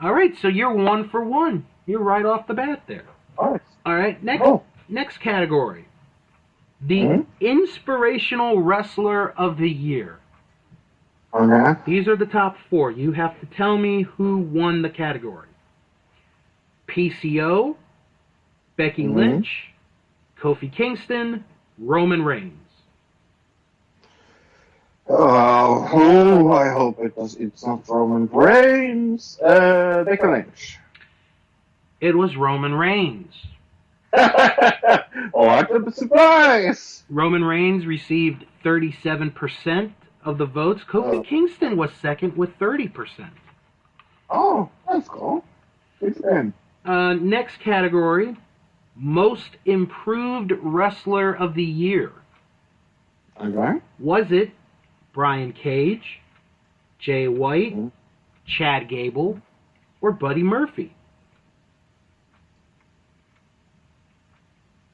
[SPEAKER 1] All right, so you're 1 for 1. You're right off the bat there.
[SPEAKER 2] Nice.
[SPEAKER 1] All right, next category. The Inspirational Wrestler of the Year.
[SPEAKER 2] Okay.
[SPEAKER 1] These are the top 4. You have to tell me who won the category. PCO, Becky Lynch, Kofi Kingston, Roman Reigns.
[SPEAKER 2] Oh, I hope it's not Roman Reigns. Becky Lynch.
[SPEAKER 1] It was Roman Reigns.
[SPEAKER 2] Oh, I got the surprise.
[SPEAKER 1] Roman Reigns received 37% of the votes. Kofi Kingston was second with 30%.
[SPEAKER 2] Oh, that's cool. Good for him.
[SPEAKER 1] Next category, Most Improved Wrestler of the Year.
[SPEAKER 2] Okay.
[SPEAKER 1] Was it Brian Cage, Jay White, Chad Gable, or Buddy Murphy?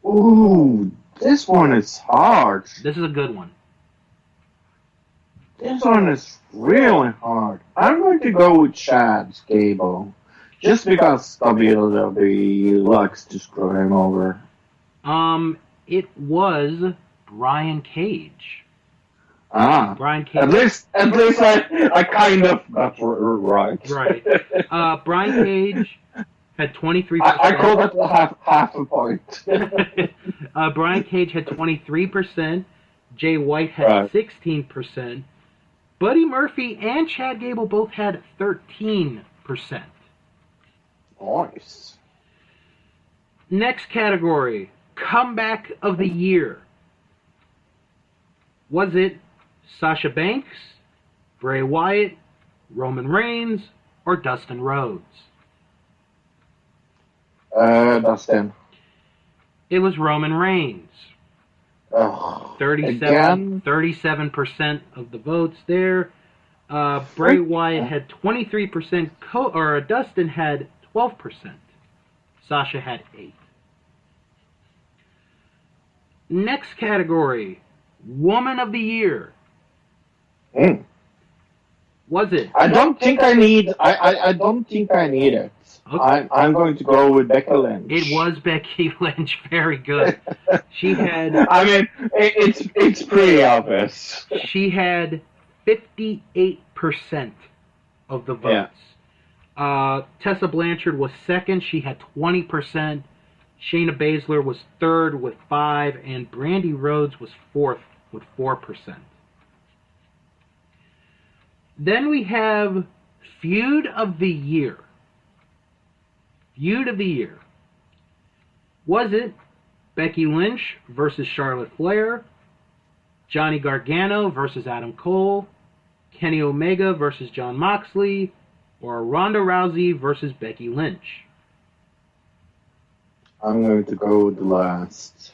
[SPEAKER 2] Ooh, this one is hard.
[SPEAKER 1] This is a good one.
[SPEAKER 2] This one is really hard. I'm going to go with Chad Gable. Just because WWE likes to screw him over.
[SPEAKER 1] It was Brian Cage. Brian Cage.
[SPEAKER 2] At least I kind of got right.
[SPEAKER 1] Right. Brian Cage had 23%.
[SPEAKER 2] I call that half a point.
[SPEAKER 1] Brian Cage had 23%. Jay White had 16%. Buddy Murphy and Chad Gable both had 13%.
[SPEAKER 2] Nice.
[SPEAKER 1] Next category, comeback of the year. Was it Sasha Banks, Bray Wyatt, Roman Reigns, or Dustin Rhodes?
[SPEAKER 2] Dustin.
[SPEAKER 1] It was Roman Reigns.
[SPEAKER 2] Oh,
[SPEAKER 1] 37% of the votes there. Bray Wyatt had 23%, Dustin had 12%. Sasha had 8%. Next category, Woman of the Year. Was it?
[SPEAKER 2] I don't think I need. I don't think I need it. Okay. I'm going to go with Becky Lynch.
[SPEAKER 1] It was Becky Lynch. Very good. She had.
[SPEAKER 2] I mean, it's pretty obvious.
[SPEAKER 1] She had 58% of the votes. Yeah. Tessa Blanchard was second. She had 20%. Shayna Baszler was third with 5%, and Brandi Rhodes was fourth with 4%. Then we have Feud of the Year. Feud of the Year. Was it Becky Lynch versus Charlotte Flair, Johnny Gargano versus Adam Cole, Kenny Omega versus Jon Moxley, or Ronda Rousey versus Becky Lynch?
[SPEAKER 2] I'm going to go with the last.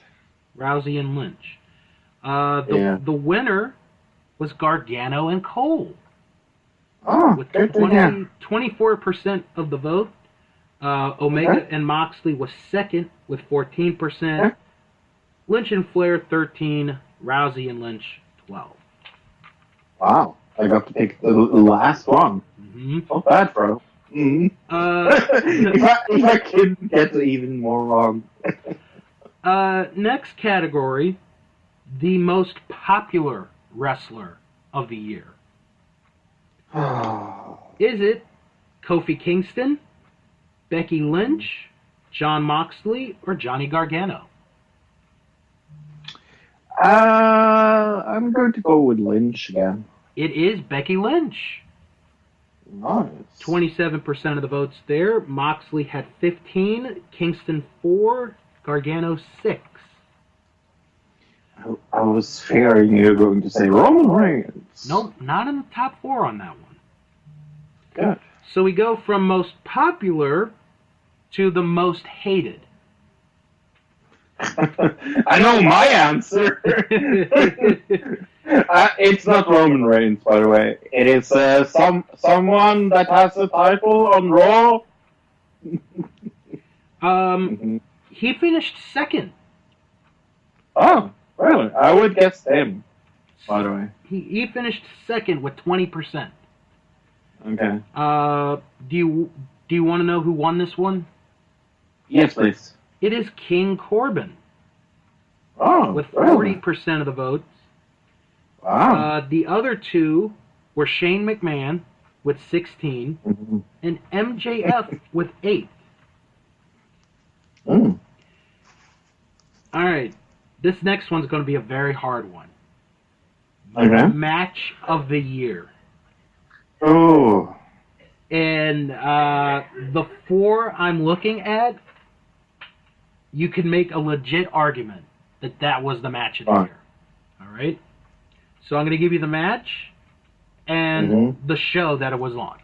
[SPEAKER 1] Rousey and Lynch. The winner was Gargano and Cole.
[SPEAKER 2] Oh,
[SPEAKER 1] with 24% of the vote. Omega and Moxley was second with 14%. Lynch and Flair 13%. Rousey and Lynch 12%.
[SPEAKER 2] Wow, I got to pick the last one.
[SPEAKER 1] Mm-hmm.
[SPEAKER 2] Not bad, bro. Mm-hmm. If I could get even more wrong.
[SPEAKER 1] Next category, the most popular wrestler of the year. Is it Kofi Kingston, Becky Lynch, Jon Moxley, or Johnny Gargano?
[SPEAKER 2] I'm going to go with Lynch again.
[SPEAKER 1] It is Becky Lynch.
[SPEAKER 2] Nice.
[SPEAKER 1] 27% of the votes there. Moxley had 15%, Kingston 4%, Gargano 6%.
[SPEAKER 2] I was fearing you were going to say Roman Reigns.
[SPEAKER 1] Nope, not in the top 4 on that one.
[SPEAKER 2] Good.
[SPEAKER 1] So we go from most popular to the most hated.
[SPEAKER 2] I know my answer. It's not Roman Reigns, by the way. It is someone that has a title on Raw.
[SPEAKER 1] He finished second.
[SPEAKER 2] Oh, really? I would guess him, by the way.
[SPEAKER 1] He finished second with 20%.
[SPEAKER 2] Okay.
[SPEAKER 1] Do you want to know who won this one?
[SPEAKER 2] Yes, please.
[SPEAKER 1] It is King Corbin.
[SPEAKER 2] Oh,
[SPEAKER 1] with 40% of the votes.
[SPEAKER 2] Wow.
[SPEAKER 1] The other two were Shane McMahon with 16 and MJF with 8. All right. This next one's going to be a very hard one.
[SPEAKER 2] Okay.
[SPEAKER 1] Match of the year.
[SPEAKER 2] Oh.
[SPEAKER 1] And the 4 I'm looking at, you can make a legit argument that was the match of the year. All right? So I'm going to give you the match and the show that it was on.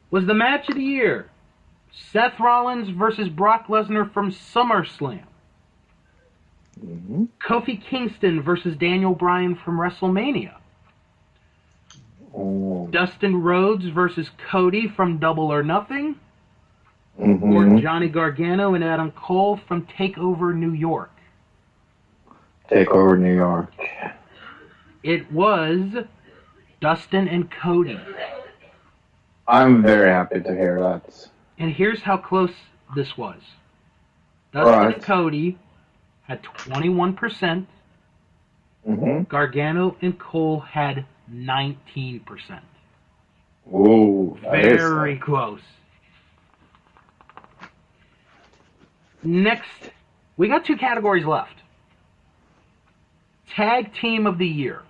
[SPEAKER 1] Was the match of the year Seth Rollins versus Brock Lesnar from SummerSlam? Kofi Kingston versus Daniel Bryan from WrestleMania? Dustin Rhodes versus Cody from Double or Nothing? Or Johnny Gargano and Adam Cole from TakeOver New York?
[SPEAKER 2] TakeOver New York.
[SPEAKER 1] It was Dustin and Cody.
[SPEAKER 2] I'm very happy to hear that.
[SPEAKER 1] And here's how close this was. Dustin and Cody had 21%. Gargano and Cole had 19%.
[SPEAKER 2] Whoa.
[SPEAKER 1] Very close. Next, we got 2 categories left. Tag Team of the Year.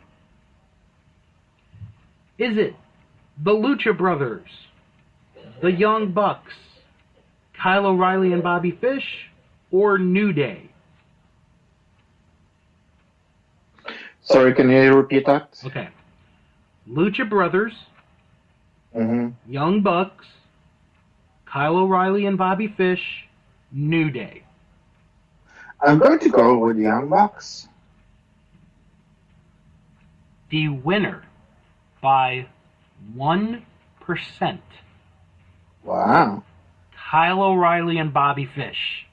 [SPEAKER 1] Is it the Lucha Brothers, the Young Bucks, Kyle O'Reilly and Bobby Fish, or New Day?
[SPEAKER 2] Sorry, can you repeat that?
[SPEAKER 1] Okay. Lucha Brothers,
[SPEAKER 2] Mm-hmm.
[SPEAKER 1] Young Bucks, Kyle O'Reilly and Bobby Fish, New Day.
[SPEAKER 2] I'm going to go with Young Bucks.
[SPEAKER 1] The winner by 1%.
[SPEAKER 2] Wow.
[SPEAKER 1] Kyle O'Reilly and Bobby Fish.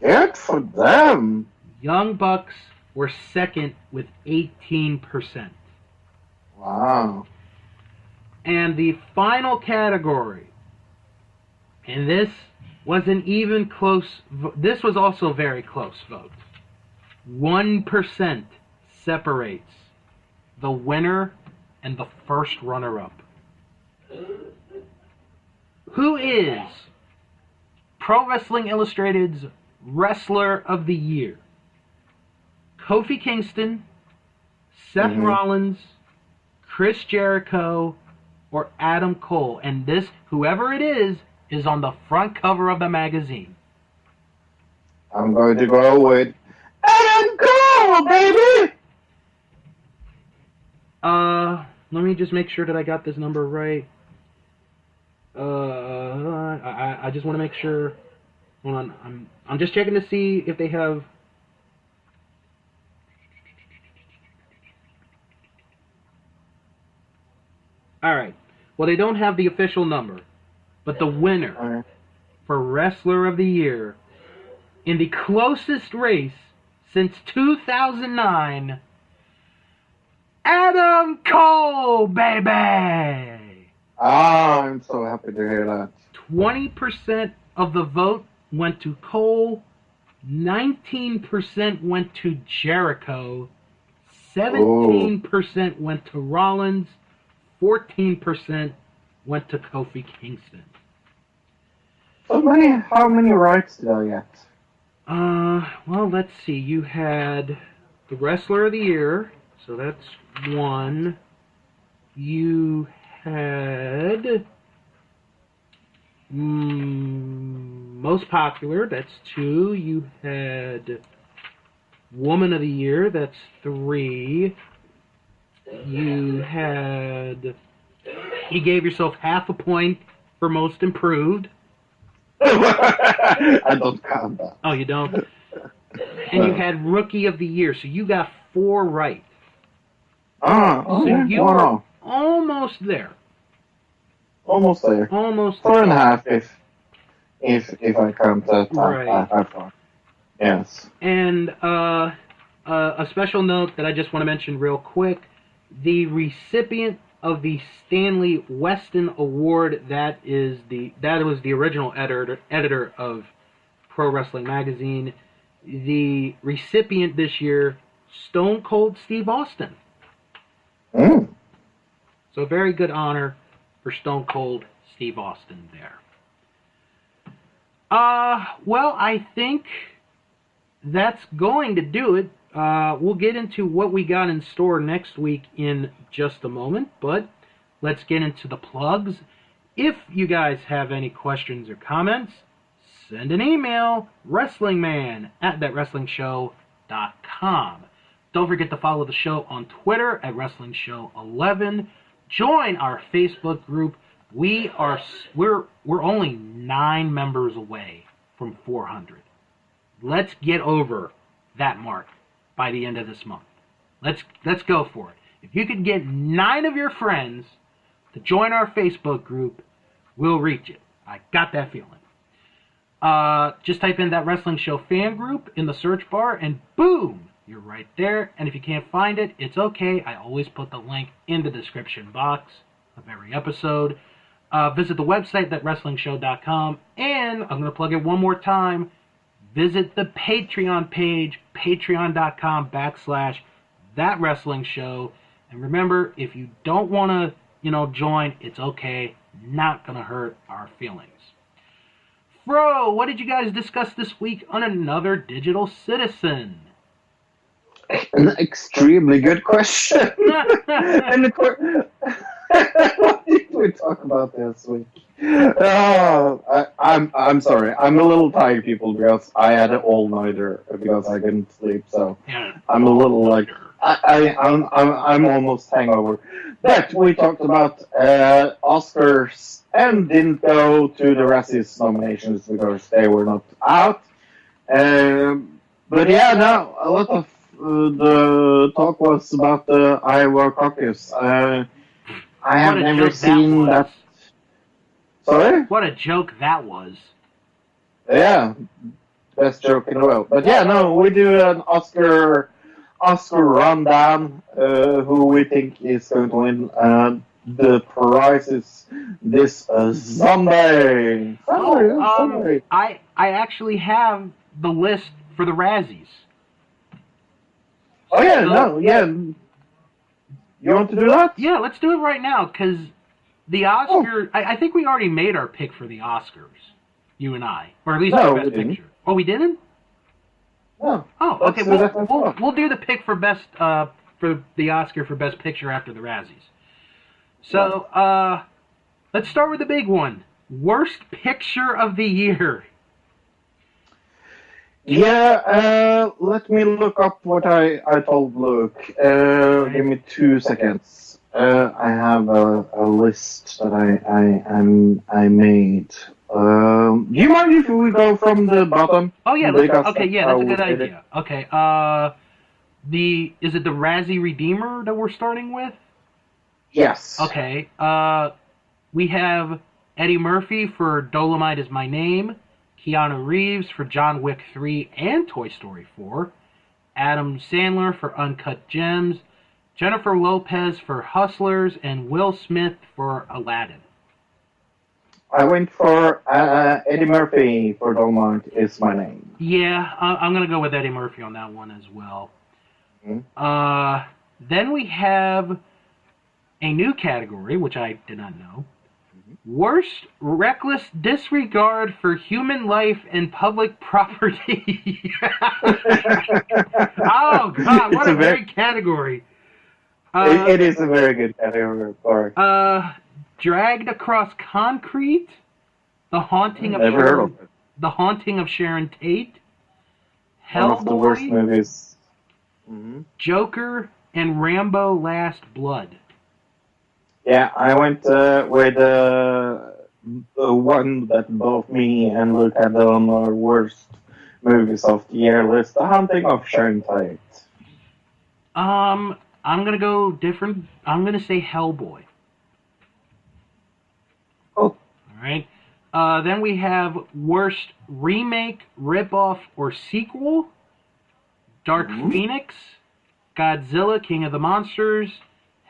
[SPEAKER 2] Good for them.
[SPEAKER 1] Young Bucks were second with 18%.
[SPEAKER 2] Wow.
[SPEAKER 1] And the final category, and this was an even close, this was also a very close vote. 1% separates the winner and the first runner-up. Who is Pro Wrestling Illustrated's Wrestler of the Year? Kofi Kingston, Seth Rollins, Chris Jericho, or Adam Cole? And this, whoever it is on the front cover of the magazine.
[SPEAKER 2] I'm going to go with Adam Cole, baby!
[SPEAKER 1] Let me just make sure that I got this number right. I just want to make sure. Hold on, I'm just checking to see if they have. All right. Well, they don't have the official number, but the winner for Wrestler of the Year in the closest race since 2009, Adam Cole, baby!
[SPEAKER 2] Ah, I'm so happy to hear that.
[SPEAKER 1] 20% of the vote went to Cole, 19% went to Jericho, 17% went to Rollins, 14% went to Kofi Kingston.
[SPEAKER 2] How many rights did I get?
[SPEAKER 1] Well, let's see. You had the Wrestler of the Year, so that's 1. You had Most Popular, that's 2. You had Woman of the Year, that's 3. You gave yourself half a point for Most Improved.
[SPEAKER 2] I don't count that.
[SPEAKER 1] Oh, you don't? And you had Rookie of the Year, so you got 4 right. So you were almost there.
[SPEAKER 2] Almost there.
[SPEAKER 1] Almost
[SPEAKER 2] 4.5 if I count that
[SPEAKER 1] right.
[SPEAKER 2] far. Yes.
[SPEAKER 1] And a special note that I just want to mention real quick. The recipient of the Stanley Weston Award, that was the original editor of Pro Wrestling Magazine. The recipient this year, Stone Cold Steve Austin. So very good honor for Stone Cold Steve Austin there. Well, I think that's going to do it. We'll get into what we got in store next week in just a moment, but let's get into the plugs. If you guys have any questions or comments, send an email, wrestlingman@thatwrestlingshow.com. Don't forget to follow the show on Twitter @WrestlingShow11. Join our Facebook group. We're only 9 members away from 400. Let's get over that mark by the end of this month. Let's go for it. If you could get 9 of your friends to join our Facebook group, we'll reach it. I got that feeling. Just type in That Wrestling Show fan group in the search bar, and boom, you're right there. And if you can't find it, it's okay. I always put the link in the description box of every episode. Visit the website, thatwrestlingshow.com, and I'm going to plug it one more time. Visit the Patreon page, patreon.com/thatwrestlingshow. And remember, if you don't want to, join, it's okay. Not going to hurt our feelings. Fro, what did you guys discuss this week on Another Digital Citizen?
[SPEAKER 2] An extremely good question. and What did we talk about this week? I'm sorry. I'm a little tired, people, because I had an all-nighter because I couldn't sleep. So I'm a little like I'm almost hangover. But we talked about Oscars and didn't go to the Razzies nominations because they were not out. But yeah, no, a lot of the talk was about the Iowa caucus. I have never seen that. Sorry?
[SPEAKER 1] What a joke that was.
[SPEAKER 2] Yeah, best joke in the world. But yeah, no, we do an Oscar rundown. Who we think is going to win the prizes this Sunday. Sunday.
[SPEAKER 1] I actually have the list for the Razzies.
[SPEAKER 2] Oh yeah, no, yeah. You want to do that?
[SPEAKER 1] Yeah, let's do it right now, because the Oscar... Oh. I think we already made our pick for the Oscars, you and I. Or at least for Best Picture. Oh, we didn't?
[SPEAKER 2] No.
[SPEAKER 1] Oh, okay, we'll do the pick for Best... for the Oscar for Best Picture after the Razzies. So, let's start with the big one. Worst Picture of the Year.
[SPEAKER 2] Yeah, let me look up what I told Luke. Give me 2 seconds. I have a list that I made. Do you mind if we go from the bottom?
[SPEAKER 1] Oh yeah, okay, yeah, that's a good idea. Okay, is it the Razzie Redeemer that we're starting with?
[SPEAKER 2] Yes.
[SPEAKER 1] Okay, we have Eddie Murphy for Dolomite Is My Name, Keanu Reeves for John Wick 3 and Toy Story 4, Adam Sandler for Uncut Gems, Jennifer Lopez for Hustlers, and Will Smith for Aladdin.
[SPEAKER 2] I went for Eddie Murphy for Dolomite Is My Name.
[SPEAKER 1] Yeah, I'm going to go with Eddie Murphy on that one as well.
[SPEAKER 2] Mm-hmm.
[SPEAKER 1] Then we have a new category, which I did not know. Worst reckless disregard for human life and public property. Oh, God, what a great category.
[SPEAKER 2] It is a very good category.
[SPEAKER 1] Dragged Across Concrete, The Haunting of Sharon Tate, Hellboy,
[SPEAKER 2] one of the worst movies.
[SPEAKER 1] Mm-hmm. Joker, and Rambo Last Blood.
[SPEAKER 2] Yeah, I went with the one that both me and Luke had on our worst movies of the year list, The Haunting of Sharon Tate.
[SPEAKER 1] I'm gonna go different. I'm gonna say Hellboy.
[SPEAKER 2] Oh.
[SPEAKER 1] Alright. Then we have worst remake, ripoff, or sequel. Dark Phoenix, Godzilla, King of the Monsters,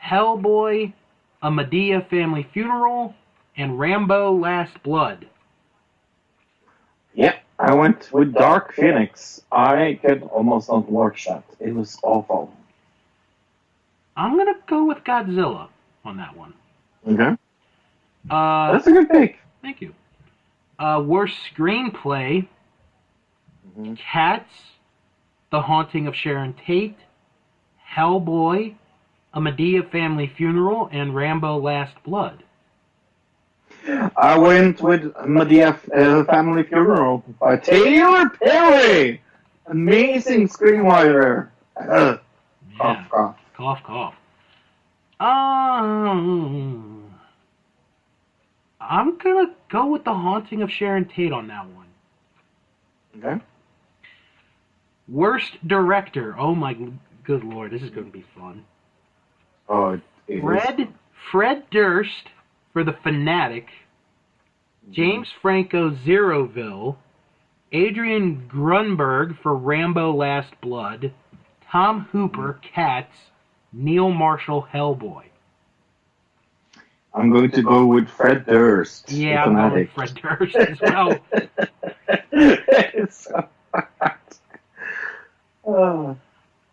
[SPEAKER 1] Hellboy, A Madea Family Funeral, and Rambo Last Blood.
[SPEAKER 2] Yep, I went with Dark Phoenix. I could almost not watch that. It was awful.
[SPEAKER 1] I'm going to go with Godzilla on that one.
[SPEAKER 2] Okay. That's a good pick.
[SPEAKER 1] Thank you. Worst screenplay, Cats, The Haunting of Sharon Tate, Hellboy, A Madea Family Funeral, and Rambo Last Blood.
[SPEAKER 2] I went with Madea Family Funeral by Taylor Perry. Amazing screenwriter.
[SPEAKER 1] Yeah.
[SPEAKER 2] Cough, cough.
[SPEAKER 1] Cough, cough. I'm going to go with The Haunting of Sharon Tate on that one.
[SPEAKER 2] Okay.
[SPEAKER 1] Worst director. Oh my good lord, this is going to be fun.
[SPEAKER 2] Oh,
[SPEAKER 1] Fred Durst for The Fanatic, James Franco Zeroville, Adrian Grunberg for Rambo Last Blood, Tom Hooper Cats, Neil Marshall Hellboy.
[SPEAKER 2] I'm going to go with Fred Durst.
[SPEAKER 1] Yeah, I'm going with Fred Durst as well.
[SPEAKER 2] It's so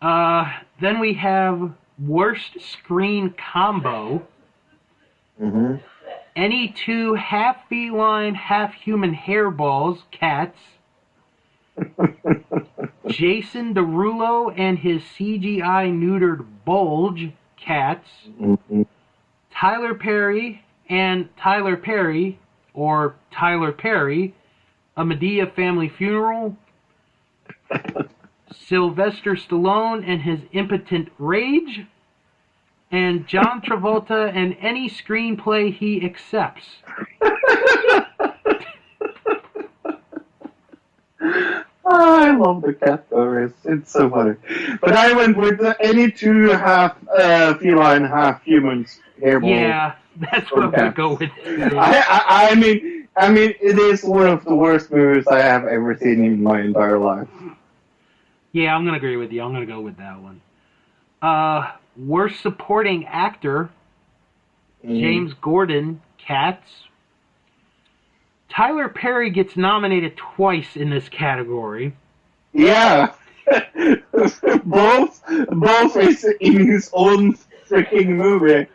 [SPEAKER 2] bad.
[SPEAKER 1] Then we have worst screen combo. Any two half feline, half human hairballs, Cats. Jason Derulo and his CGI neutered bulge, Cats. Tyler Perry and Tyler Perry, or Tyler Perry, A Medea Family Funeral, Sylvester Stallone and His Impotent Rage, and John Travolta and Any Screenplay He Accepts.
[SPEAKER 2] I love the categories. It's so funny. But I went with any two half feline, half humans hairball.
[SPEAKER 1] Yeah, that's what I'm going to go with.
[SPEAKER 2] I mean, it is one of the worst movies I have ever seen in my entire life.
[SPEAKER 1] Yeah, I'm going to agree with you. I'm going to go with that one. Worst Supporting Actor, James Gordon, Cats. Tyler Perry gets nominated twice in this category.
[SPEAKER 2] Yeah. both is in his own freaking movie.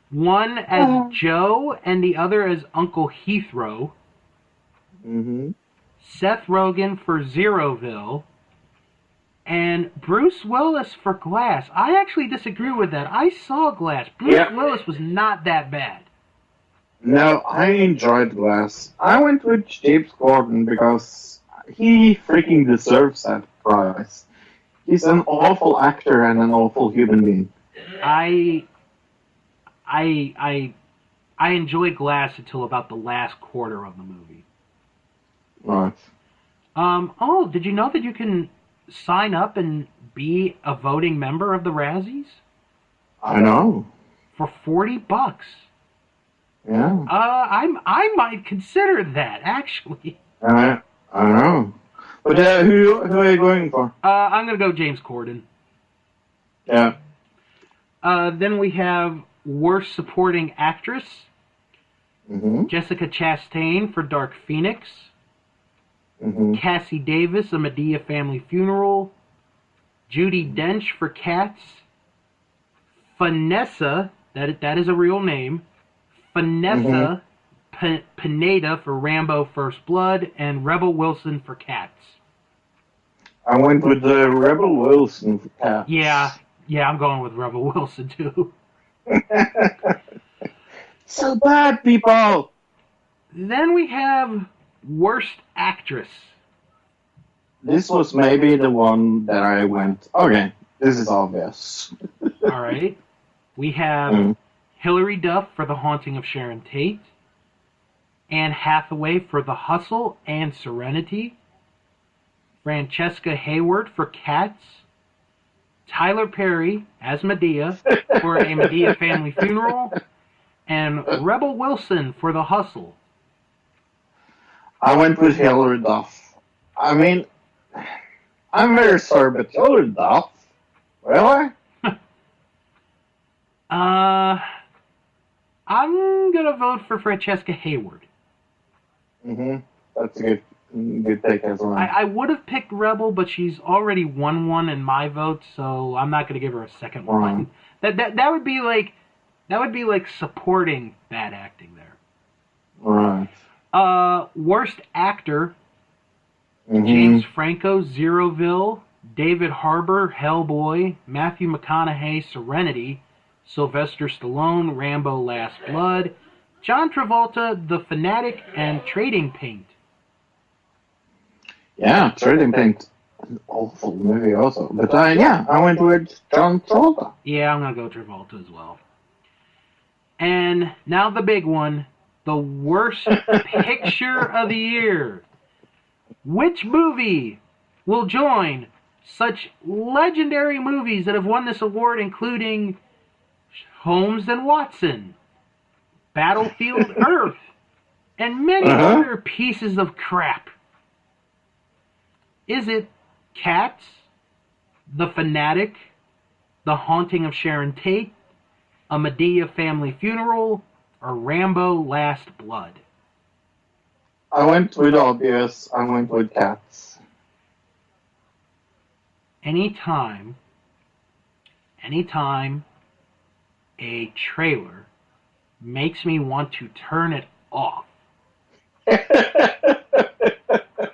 [SPEAKER 1] One as Joe and the other as Uncle Heathrow.
[SPEAKER 2] Mm-hmm.
[SPEAKER 1] Seth Rogen for Zeroville. And Bruce Willis for Glass. I actually disagree with that. I saw Glass. Bruce Willis was not that bad.
[SPEAKER 2] No, I enjoyed Glass. I went with James Gordon because he freaking deserves that prize. He's an awful actor and an awful human being.
[SPEAKER 1] I enjoyed Glass until about the last quarter of the movie.
[SPEAKER 2] Right.
[SPEAKER 1] Oh, did you know that you can sign up and be a voting member of the Razzies?
[SPEAKER 2] I know.
[SPEAKER 1] For $40.
[SPEAKER 2] Yeah.
[SPEAKER 1] I might consider that, actually.
[SPEAKER 2] I know. But who are you going for?
[SPEAKER 1] I'm gonna go James Corden.
[SPEAKER 2] Yeah.
[SPEAKER 1] Then we have Worst Supporting Actress.
[SPEAKER 2] Mm-hmm.
[SPEAKER 1] Jessica Chastain for Dark Phoenix.
[SPEAKER 2] Mm-hmm.
[SPEAKER 1] Cassie Davis, A Medea Family Funeral. Judi Dench for Cats. Vanessa, that is a real name. Vanessa Pineda for Rambo First Blood, and Rebel Wilson for Cats.
[SPEAKER 2] I went with Rebel Wilson for Cats.
[SPEAKER 1] Yeah, I'm going with Rebel Wilson too.
[SPEAKER 2] So bad, people!
[SPEAKER 1] Then we have Worst Actress.
[SPEAKER 2] This was maybe the one that I went, okay, this is obvious.
[SPEAKER 1] All right. We have Hilary Duff for The Haunting of Sharon Tate, Anne Hathaway for The Hustle and Serenity, Francesca Hayward for Cats, Tyler Perry as Medea for A Medea Family Funeral, and Rebel Wilson for The Hustle.
[SPEAKER 2] I went with Hilary Duff. I mean, I'm very sorry, but Hilary Duff? Really?
[SPEAKER 1] I'm gonna vote for Francesca Hayward.
[SPEAKER 2] Mm-hmm. That's a good take as well.
[SPEAKER 1] I would have picked Rebel, but she's already won one in my vote, so I'm not gonna give her a second one. That would be like supporting bad acting there.
[SPEAKER 2] Right.
[SPEAKER 1] Worst actor. James Franco, Zeroville, David Harbour, Hellboy, Matthew McConaughey, Serenity, Sylvester Stallone, Rambo Last Blood, John Travolta, The Fanatic, and Trading Paint.
[SPEAKER 2] Yeah, Trading Paint. An awful movie also. But I went with John Travolta.
[SPEAKER 1] Yeah, I'm going to go Travolta as well. And now the big one, the worst picture of the year. Which movie will join such legendary movies that have won this award, including Holmes and Watson, Battlefield Earth, and many other pieces of crap? Is it Cats, The Fanatic, The Haunting of Sharon Tate, A Medea Family Funeral, or Rambo Last Blood?
[SPEAKER 2] I went with obvious. I went with Cats.
[SPEAKER 1] Anytime a trailer makes me want to turn it off,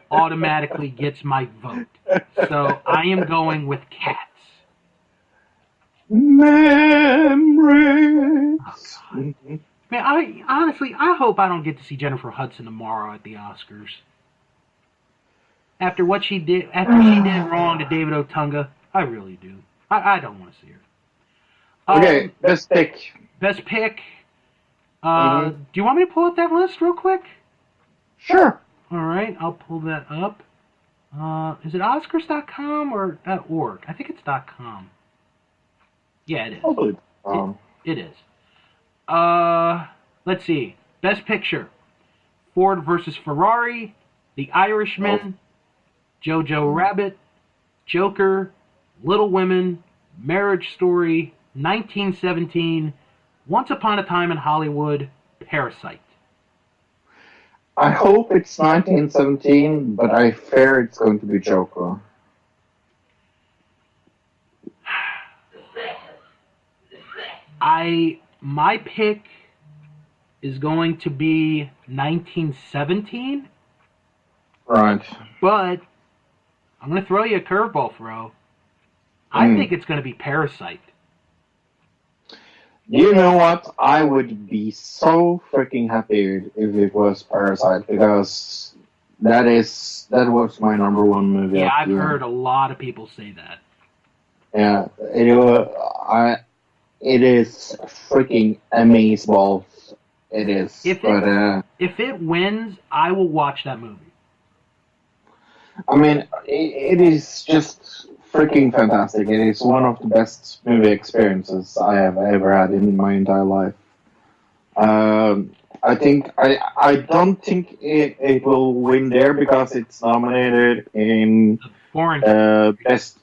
[SPEAKER 1] automatically gets my vote. So I am going with Cats.
[SPEAKER 2] Memories
[SPEAKER 1] Man, I hope I don't get to see Jennifer Hudson tomorrow at the Oscars. After what she did, wrong to David Otunga, I really do. I don't want to see her.
[SPEAKER 2] Okay, best pick.
[SPEAKER 1] Best pick. Do you want me to pull up that list real quick?
[SPEAKER 2] Sure.
[SPEAKER 1] All right, I'll pull that up. Is it Oscars.com or .org? I think it's .com. Yeah, it is.
[SPEAKER 2] Probably.
[SPEAKER 1] It is. Let's see. Best Picture. Ford versus Ferrari, The Irishman, Jojo Rabbit, Joker, Little Women, Marriage Story, 1917, Once Upon a Time in Hollywood, Parasite.
[SPEAKER 2] I hope it's 1917, but I fear it's going to be Joker.
[SPEAKER 1] My pick is going to be 1917.
[SPEAKER 2] Right.
[SPEAKER 1] But I'm going to throw you a curveball, Fro. I think it's going to be Parasite.
[SPEAKER 2] You know what? I would be so freaking happy if it was Parasite, because that was my number one movie.
[SPEAKER 1] Yeah, I've heard a lot of people say that.
[SPEAKER 2] Yeah, it is freaking amazeballs. It is.
[SPEAKER 1] If it wins, I will watch that movie.
[SPEAKER 2] I mean, it is just freaking fantastic. It is one of the best movie experiences I have ever had in my entire life. I don't think it will win there because it's nominated in best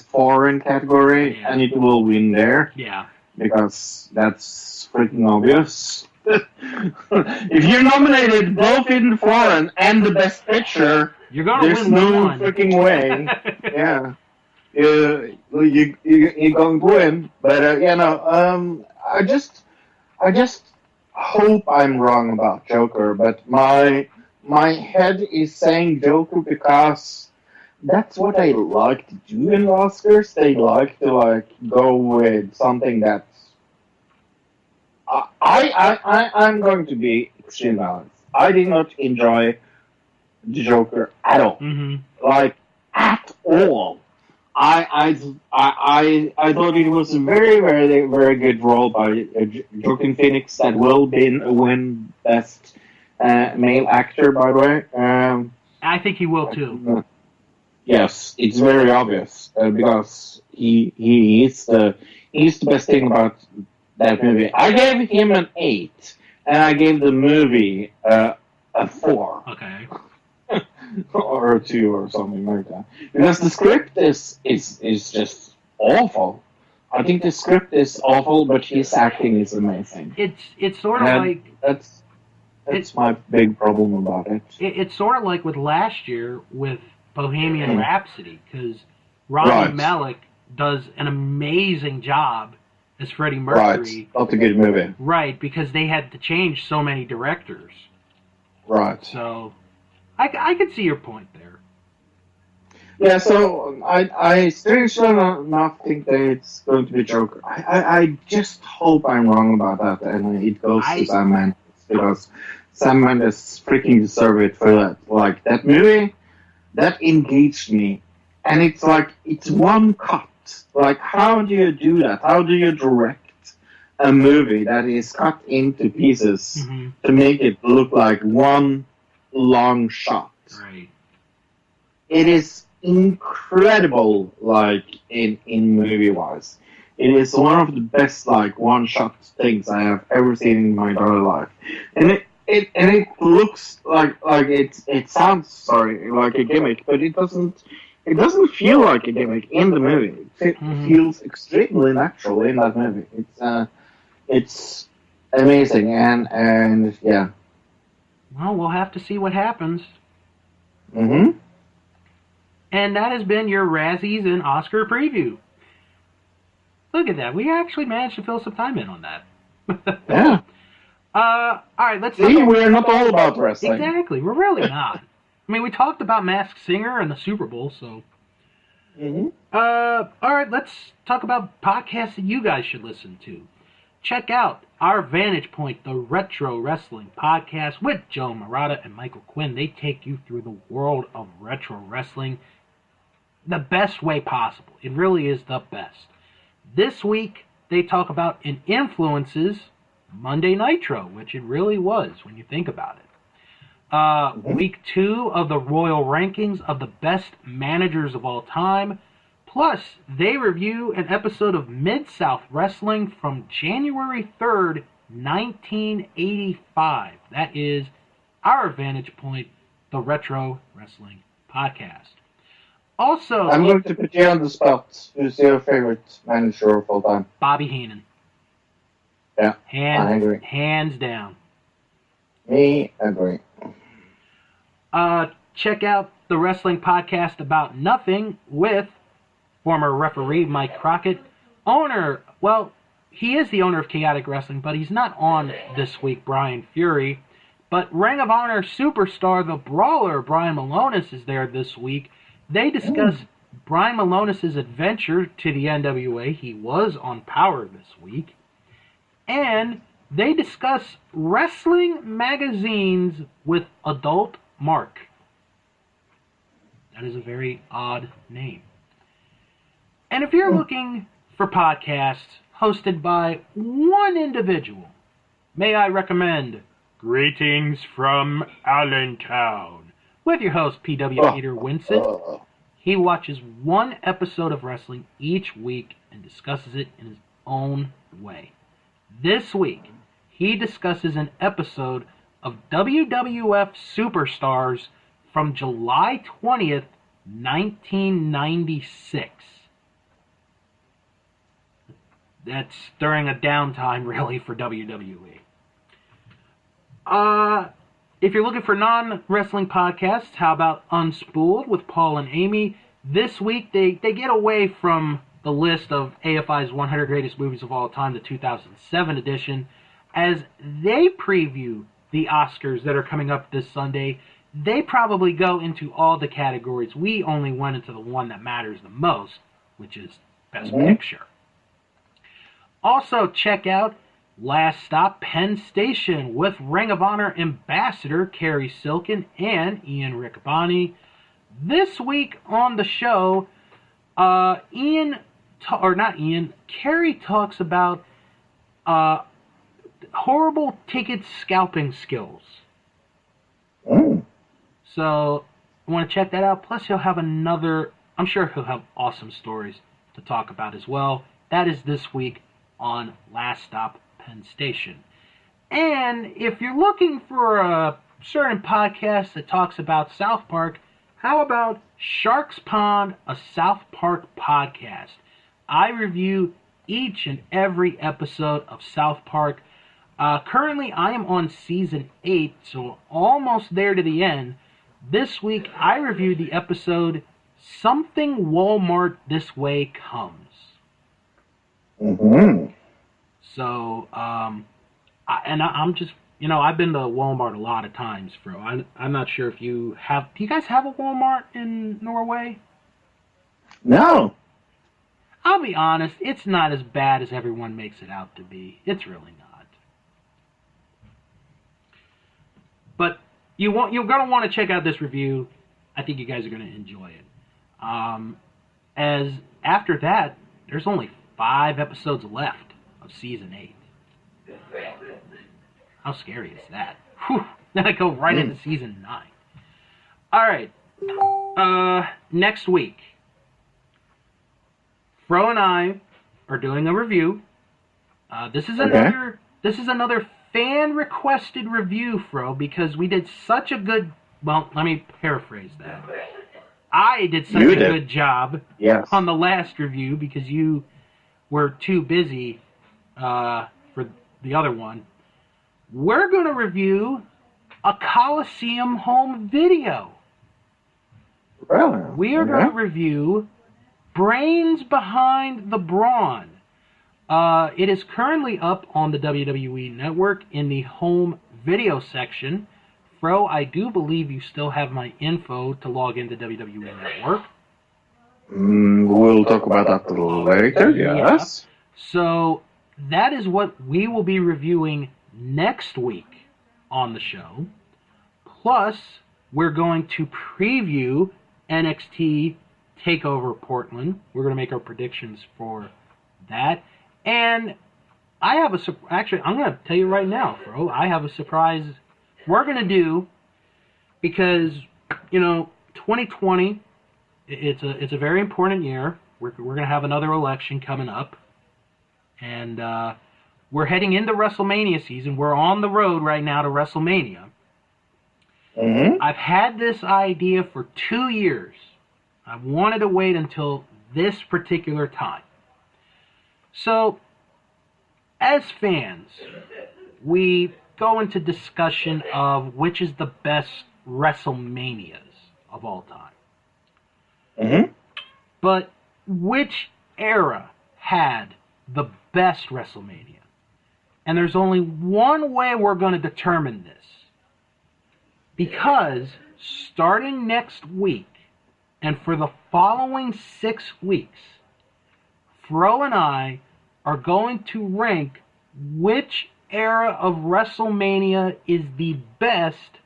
[SPEAKER 2] foreign category, and it will win there.
[SPEAKER 1] Yeah.
[SPEAKER 2] Because that's freaking obvious. If you're nominated both in foreign and the best picture, there's no freaking way. Yeah. You're going to win. But, I just hope I'm wrong about Joker. But my head is saying Joker because that's what they like to do in the Oscars. They like to go with something that's. I'm going to be extremely honest. I did not enjoy the Joker at all. At all. I thought it was a very, very, very good role by Joaquin Phoenix that will win Best Male Actor, by the way.
[SPEAKER 1] I think he will too.
[SPEAKER 2] Yes, it's very obvious because he is the best thing about that movie. I gave him an 8, and I gave the movie a 4.
[SPEAKER 1] Okay.
[SPEAKER 2] Or a 2 or something like that. Because the script is just awful. I think the script is awful, but his acting is amazing.
[SPEAKER 1] It's sort of like
[SPEAKER 2] that's my big problem about it.
[SPEAKER 1] It's sort of like with last year with Bohemian Rhapsody, because Rami Malek does an amazing job as Freddie Mercury.
[SPEAKER 2] Right, not a good movie.
[SPEAKER 1] Right, because they had to change so many directors.
[SPEAKER 2] Right.
[SPEAKER 1] So, I could see your point there.
[SPEAKER 2] Yeah, so I strangely enough think that it's going to be Joker. I just hope I'm wrong about that, and it goes to Sam Mendes, because Sam Mendes freaking deserve it for that. Like, that movie, that engaged me, and it's one cut. Like, how do you do that? How do you direct a movie that is cut into pieces to make it look like one long shot?
[SPEAKER 1] Right.
[SPEAKER 2] It is incredible, in movie-wise. It is one of the best, one-shot things I have ever seen in my entire life. And it looks like it sounds, like a gimmick, but it doesn't feel like a gimmick in the movie. It feels extremely natural in that movie. It's amazing, and yeah.
[SPEAKER 1] Well, we'll have to see what happens.
[SPEAKER 2] Mm-hmm.
[SPEAKER 1] And that has been your Razzies and Oscar preview. Look at that. We actually managed to fill some time in on that.
[SPEAKER 2] Yeah.
[SPEAKER 1] All right, let's
[SPEAKER 2] see. We're not all about wrestling.
[SPEAKER 1] Exactly. We're really not. I mean, we talked about Masked Singer and the Super Bowl, so.
[SPEAKER 2] Mm-hmm.
[SPEAKER 1] All right, let's talk about podcasts that you guys should listen to. check out our Vantage Point, the Retro Wrestling Podcast with Joe Murata and Michael Quinn. They take you through the world of retro wrestling the best way possible. It really is the best. This week, they talk about an influences Monday Nitro, which it really was when you think about it. Week 2 of the Royal Rankings of the best managers of all time. Plus, they review an episode of Mid-South Wrestling from January 3rd, 1985. That is our Vantage Point, the Retro Wrestling Podcast. Also,
[SPEAKER 2] I'm going to put you on the spot. Who's your favorite manager of all time?
[SPEAKER 1] Bobby Heenan.
[SPEAKER 2] Yeah, I agree.
[SPEAKER 1] Hands down.
[SPEAKER 2] Me agree.
[SPEAKER 1] Check out the Wrestling Podcast About Nothing with former referee Mike Crockett, owner, well, he is the owner of Chaotic Wrestling, but he's not on this week, Brian Fury. But Ring of Honor superstar, the Brawler, Brian Malonis, is there this week. They discuss Brian Malonis' adventure to the NWA. He was on Power this week. And they discuss wrestling magazines with Adult Mark. That is a very odd name. And if you're looking for podcasts hosted by one individual, may I recommend Greetings from Allentown with your host, P.W. Peter Winsett. He watches one episode of wrestling each week and discusses it in his own way. This week, he discusses an episode of WWF Superstars from July 20th, 1996. That's during a downtime, really, for WWE. If you're looking for non-wrestling podcasts, how about Unspooled with Paul and Amy? This week, they get away from the list of AFI's 100 Greatest Movies of All Time, the 2007 edition, as they preview the Oscars that are coming up this Sunday. They probably go into all the categories. We only went into the one that matters the most, which is Best Picture. Also, check out Last Stop Penn Station with Ring of Honor Ambassador Kerry Silken and Ian Riccaboni. This week on the show, Kerry talks about horrible ticket scalping skills. So, I want to check that out. Plus, I'm sure he'll have awesome stories to talk about as well. That is this week on Last Stop Penn Station. And if you're looking for a certain podcast that talks about South Park, how about Shark's Pond, a South Park podcast? I review each and every episode of South Park. Currently, I am on season 8, so almost there to the end. This week, I reviewed the episode Something Walmart This Way Comes. So, I'm just, I've been to Walmart a lot of times, Fro. I'm not sure if you have. Do you guys have a Walmart in Norway?
[SPEAKER 2] No.
[SPEAKER 1] I'll be honest, it's not as bad as everyone makes it out to be. It's really not. But you're going to want to check out this review. I think you guys are going to enjoy it. As after that, there's only 5 episodes left of season 8. How scary is that? Whew. Then I go right into season 9. All right. Next week, Fro and I are doing a review. This is another fan requested review, Fro, because we did such a good. Well, let me paraphrase that. I did such a good job on the last review because you were too busy for the other one. We're going to review a Coliseum home video.
[SPEAKER 2] Really?
[SPEAKER 1] We are going to review Brains Behind the Brawn. It is currently up on the WWE Network in the home video section. Fro, I do believe you still have my info to log into WWE Network.
[SPEAKER 2] We'll talk about that a little later, yes.
[SPEAKER 1] So, that is what we will be reviewing next week on the show. Plus, we're going to preview NXT TakeOver Portland. We're going to make our predictions for that. And I have actually, I'm going to tell you right now, Fro, I have a surprise we're going to do because, 2020, it's a very important year. We're going to have another election coming up. And we're heading into WrestleMania season. We're on the road right now to WrestleMania.
[SPEAKER 2] Mm-hmm.
[SPEAKER 1] I've had this idea for 2 years. I wanted to wait until this particular time. So, as fans, we go into discussion of which is the best WrestleManias of all time.
[SPEAKER 2] Mm-hmm.
[SPEAKER 1] But which era had the best WrestleMania? And there's only one way we're going to determine this. Because starting next week, and for the following 6 weeks, Fro and I are going to rank which era of WrestleMania is the best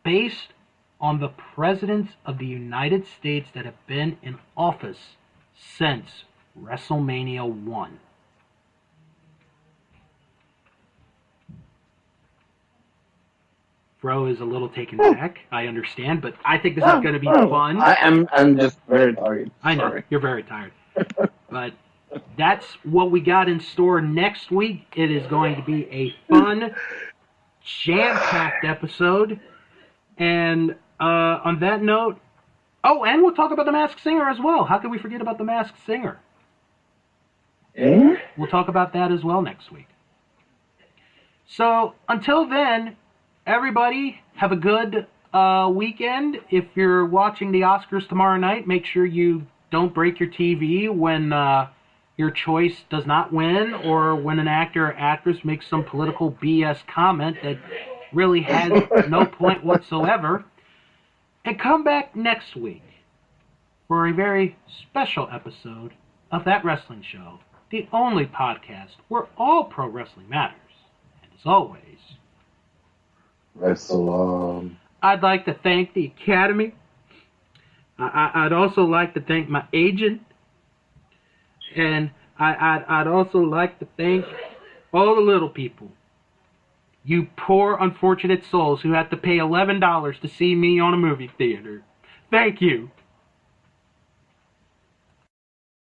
[SPEAKER 1] based on the presidents of the United States that have been in office since WrestleMania 1. Fro is a little taken back, I understand, but I think this is going to be fun.
[SPEAKER 2] I'm just very tired.
[SPEAKER 1] I know,
[SPEAKER 2] Sorry.
[SPEAKER 1] You're very tired. But that's what we got in store next week. It is going to be a fun, jam-packed episode. And on that note, and we'll talk about The Masked Singer as well. How could we forget about The Masked Singer?
[SPEAKER 2] Yeah?
[SPEAKER 1] We'll talk about that as well next week. So, until then, everybody, have a good weekend. If you're watching the Oscars tomorrow night, make sure you don't break your TV when your choice does not win, or when an actor or actress makes some political BS comment that really has no point whatsoever. And come back next week for a very special episode of That Wrestling Show, the only podcast where all pro wrestling matters. And as always,
[SPEAKER 2] Wrestle on.
[SPEAKER 1] I'd like to thank the Academy. I'd also like to thank my agent. And I'd also like to thank all the little people. You poor, unfortunate souls who have to pay $11 to see me on a movie theater. Thank you.